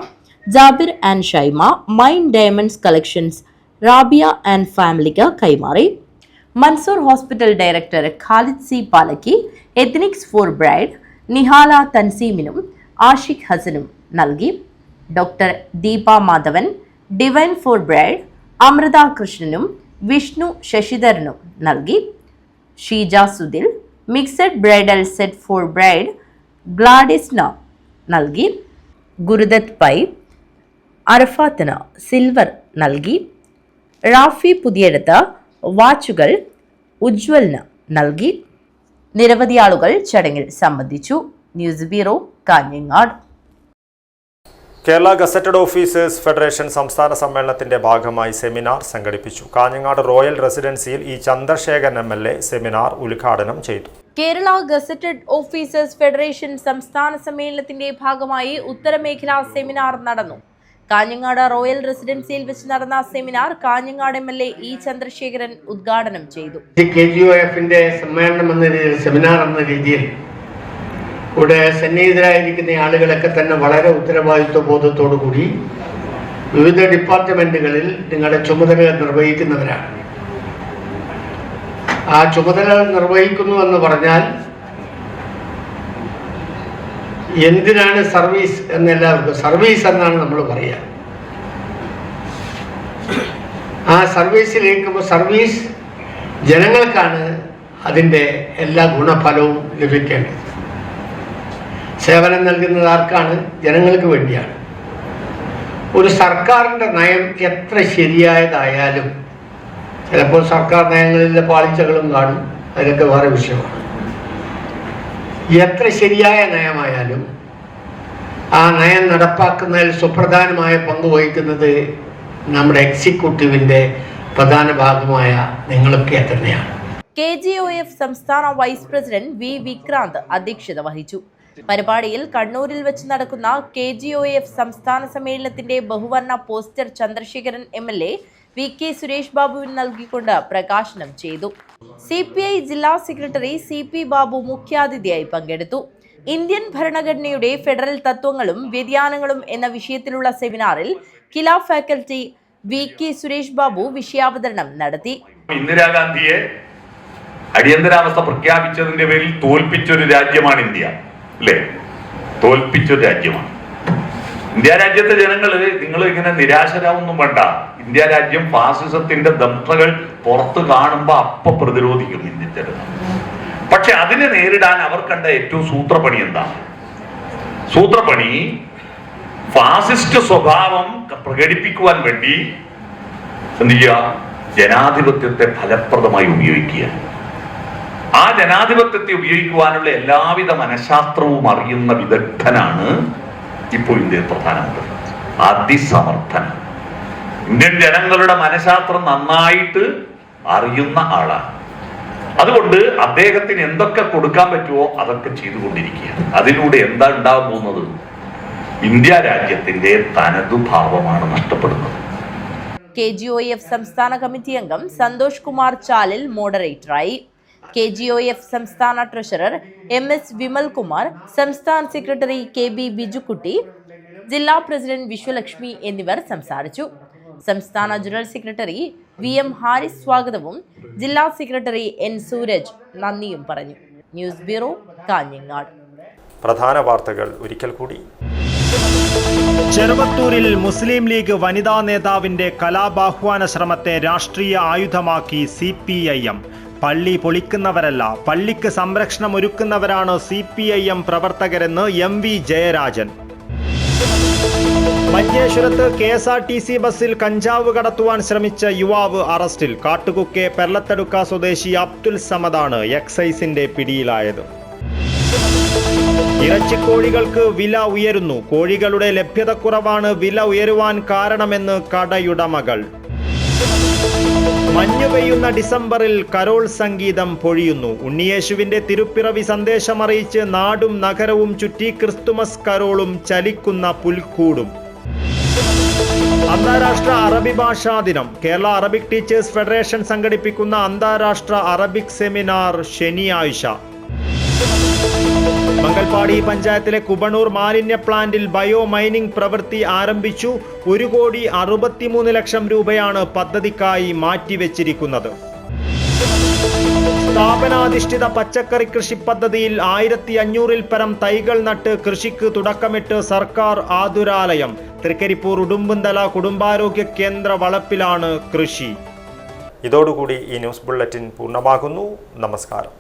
Jabir and Shaima mind diamonds collections Rabiya and ഫാമിലിക്ക് കൈമാറി. Mansoor hospital director Khalid C Palakki ethnics for bride Nihala തൻസീമിനും ആഷിഖ് ഹസനും നൽകി. Doctor Deepa Madhavan divine for bride Amritha കൃഷ്ണനും വിഷ്ണു ശശിധരനും നൽകി. Sheeja Sudil mixed bridal set for bride ഗ്ലാഡിസ്ന നൽകി. ഗുരുദത്ത് പൈ അർഫാത്തിന് സിൽവർ നൽകി. റാഫി പുതിയടത്ത് വാച്ചുകൾ ഉജ്വലിന് നൽകി. നിരവധി ആളുകൾ ചടങ്ങിൽ സംബന്ധിച്ചു. News bureau, Kanhangad. Kerala gazetted officers federation സംസ്ഥാന സമ്മേളനത്തിന്റെ ഭാഗമായി സെമിനാർ സംഘടിപ്പിച്ചു. കാഞ്ഞങ്ങാട് റോയൽ റെസിഡൻസിയിൽ ഇ ചന്ദ്രശേഖരൻ MLA സെമിനാർ ഉദ്ഘാടനം ചെയ്തു. കേരള ഗസറ്റഡ് ഓഫീസേഴ്സ് ഫെഡറേഷൻ സംസ്ഥാന സമ്മേളനത്തിന്റെ ഭാഗമായി ഉത്തരമേഖലാ സെമിനാർ നടന്നു. കാഞ്ഞങ്ങാട് റോയൽ റെസിഡൻസിയിൽ വെച്ച് നടന്ന seminar Kanhangad MLA E Chandrasekharan ഉദ്ഘാടനം ചെയ്തു. KGOF-ന്റെ സമ്മേളനം എന്ന സെമിനാർ എന്ന രീതിയിൽ ഇവിടെ സന്നിഹിതരായിരിക്കുന്ന ആളുകളൊക്കെ തന്നെ വളരെ ഉത്തരവാദിത്വ ബോധത്തോടു കൂടി വിവിധ ഡിപ്പാർട്ട്മെന്റുകളിൽ നിങ്ങളുടെ ചുമതലകൾ നിർവഹിക്കുന്നവരാണ്. ആ ചുമതലകൾ നിർവഹിക്കുന്നു എന്ന് പറഞ്ഞാൽ എന്തിനാണ് സർവീസ് എന്നെല്ലാവർക്കും സർവീസ് എന്നാണ് നമ്മൾ പറയുക. ആ സർവീസിലേക്ക് സർവീസ് ജനങ്ങൾക്കാണ് അതിൻ്റെ എല്ലാ ഗുണഫലവും ലഭിക്കേണ്ടത്. സേവനം നൽകുന്നത് ആർക്കാണ്? ജനങ്ങൾക്ക് വേണ്ടിയാണ്. ഒരു സർക്കാരിൻ്റെ നയം എത്ര ശരിയായതായാലും ചിലപ്പോൾ സർക്കാർ നയങ്ങളിലെ പാളിച്ചകളും കാണും, അതൊക്കെ വേറെ വിഷയമാണ്. എത്ര ശരിയായ നയമായാലും ആ നയം നടപ്പാക്കുന്നതിൽ സുപ്രധാനമായ പങ്ക് വഹിക്കുന്നത് നമ്മുടെ എക്സിക്യൂട്ടീവിൻ്റെ പ്രധാന ഭാഗമായ നിങ്ങളൊക്കെ തന്നെയാണ്. KGOF സംസ്ഥാന വൈസ് പ്രസിഡന്റ് വി വിക്രാന്ത് അധ്യക്ഷത വഹിച്ചു. പരിപാടിയിൽ കണ്ണൂരിൽ വെച്ച് നടക്കുന്ന KGOF സംസ്ഥാന സമ്മേളനത്തിന്റെ ബഹുവർണ്ണ poster Chandrasekharan MLA VK Suresh ബാബുവിന് നൽകിക്കൊണ്ട് പ്രകാശനം ചെയ്തു. CPI ജില്ലാ സെക്രട്ടറി CP ബാബു മുഖ്യാതിഥിയായി പങ്കെടുത്തു. ഇന്ത്യൻ ഭരണഘടനയുടെ ഫെഡറൽ തത്വങ്ങളും വ്യതിയാനങ്ങളും എന്ന വിഷയത്തിലുള്ള സെമിനാറിൽ കില ഫാക്കൽറ്റി VK സുരേഷ് ബാബു വിഷയാവതരണം നടത്തി. ഇന്ദിരാഗാന്ധിയെ അടിയന്തരാവസ്ഥ പ്രഖ്യാപിച്ചതിന്റെ പേരിൽ തോൽപ്പിച്ചൊരു രാജ്യമാണ് ഇന്ത്യ, അല്ലേ? തോൽപ്പിച്ചൊരു രാജ്യമാണ് ഇന്ത്യ. രാജ്യത്തെ ജനങ്ങള് നിങ്ങൾ ഇങ്ങനെ നിരാശരാവൊന്നും വേണ്ട. ഇന്ത്യ രാജ്യം ഫാസിസത്തിന്റെ ദംഭകൾ പുറത്ത് കാണുമ്പോ അപ്പൊ പ്രതിരോധിക്കും ഇന്ത്യൻ ജനത. പക്ഷെ അതിനെ നേരിടാൻ അവർ കണ്ട ഏറ്റവും സൂത്രപ്പണി എന്താണ്? സൂത്രപ്പണി ഫാസിസ്റ്റ് സ്വഭാവം പ്രകടിപ്പിക്കുവാൻ വേണ്ടി എന്ത് ചെയ്യുക? ജനാധിപത്യത്തെ ഫലപ്രദമായി ഉപയോഗിക്കുക. ആ ജനാധിപത്യത്തെ ഉപയോഗിക്കുവാനുള്ള എല്ലാവിധ മനഃശാസ്ത്രവും അറിയുന്ന വിദഗ്ധനാണ് ഇപ്പോൾ ഇന്ത്യൻ പ്രധാനമന്ത്രി. അതിസമർത്ഥൻ. ഇന്ത്യൻ ജനങ്ങളുടെ മനഃശാസ്ത്രം നന്നായിട്ട് അറിയുന്ന ആളാണ്. അതുകൊണ്ട് അദ്ദേഹത്തിന് എന്തൊക്കെ കൊടുക്കാൻ പറ്റുമോ അതൊക്കെ ചെയ്തുകൊണ്ടിരിക്കുകയാണ്. അതിലൂടെ എന്താ ഉണ്ടാകാൻ പോകുന്നത്? ഇന്ത്യ രാജ്യത്തിന്റെ തനതുഭാവമാണ് നഷ്ടപ്പെടുന്നത്. KGOF സംസ്ഥാന കമ്മിറ്റി അംഗം സന്തോഷ് കുമാർ ചാലിൽ മോഡറേറ്ററായി. KGOF സംസ്ഥാന ട്രഷറർ MS വിമൽ കുമാർ, സംസ്ഥാന സെക്രട്ടറി KB ബിജുക്കുട്ടി, ജില്ലാ പ്രസിഡന്റ് വിശ്വലക്ഷ്മി എന്നിവർ സംസാരിച്ചു. സംസ്ഥാന ജനറൽ സെക്രട്ടറി VM ഹാരിസ് സ്വാഗതവും ജില്ലാ സെക്രട്ടറി N സൂരജ് നന്ദിയും പറഞ്ഞു. News bureau, Kanhangad. പ്രധാന വാർത്തകൾ ഒരിക്കൽ കൂടി. ചെറുവത്തൂരിൽ മുസ്ലിം ലീഗ് വനിതാ നേതാവിന്റെ കലാപാഹ്വാന ശ്രമത്തെ രാഷ്ട്രീയ ആയുധമാക്കി CPIM. പള്ളി പൊളിക്കുന്നവരല്ല, പള്ളിക്ക് സംരക്ഷണം ഒരുക്കുന്നവരാണ് CPIM പ്രവർത്തകരെന്ന് MV ജയരാജൻ. മഞ്ചേശ്വരത്ത് KSRTC ബസ്സിൽ കഞ്ചാവ് കടത്തുവാൻ ശ്രമിച്ച യുവാവ് അറസ്റ്റിൽ. കാട്ടുകുക്കെ പെർലത്തടുക്ക സ്വദേശി അബ്ദുൽ സമദാണ് എക്സൈസിന്റെ പിടിയിലായത്. ഇറച്ചിക്കോഴികൾക്ക് വില ഉയരുന്നു. കോഴികളുടെ ലഭ്യതക്കുറവാണ് വില ഉയരുവാൻ കാരണമെന്ന് കടയുടമകൾ. മഞ്ഞു പെയ്യുന്ന ഡിസംബറിൽ കരോൾ സംഗീതം പൊഴിയുന്നു. ഉണ്ണിയേശുവിന്റെ തിരുപ്പിറവി സന്ദേശമറിയിച്ച് നാടും നഗരവും ചുറ്റി ക്രിസ്തുമസ് കരോളും ചലിക്കുന്ന പുൽക്കൂടും. അന്താരാഷ്ട്ര അറബി ഭാഷാ ദിനം. കേരള അറബിക് ടീച്ചേഴ്സ് ഫെഡറേഷൻ സംഘടിപ്പിക്കുന്ന അന്താരാഷ്ട്ര അറബിക് സെമിനാർ ശനിയാഴ്ച. മംഗൽപാടി പഞ്ചായത്തിലെ കുബണൂർ മാലിന്യ പ്ലാന്റിൽ ബയോ മൈനിംഗ് പ്രവൃത്തി ആരംഭിച്ചു. 1,63 ലക്ഷം രൂപയാണ് പദ്ധതിക്കായി മാറ്റിവെച്ചിരിക്കുന്നത്. സ്ഥാപനാധിഷ്ഠിത പച്ചക്കറി കൃഷി പദ്ധതിയിൽ 1500-ൽ പരം തൈകൾ നട്ട് കൃഷിക്ക് തുടക്കമിട്ട് സർക്കാർ ആതുരാലയം. തൃക്കരിപ്പൂർ ഉടുമ്പുന്തല കുടുംബാരോഗ്യ കേന്ദ്ര വളപ്പിലാണ് കൃഷി. ഇതോടുകൂടി ഈ ന്യൂസ് ബുള്ളറ്റിൻ പൂർണ്ണമാകുന്നു. നമസ്കാരം.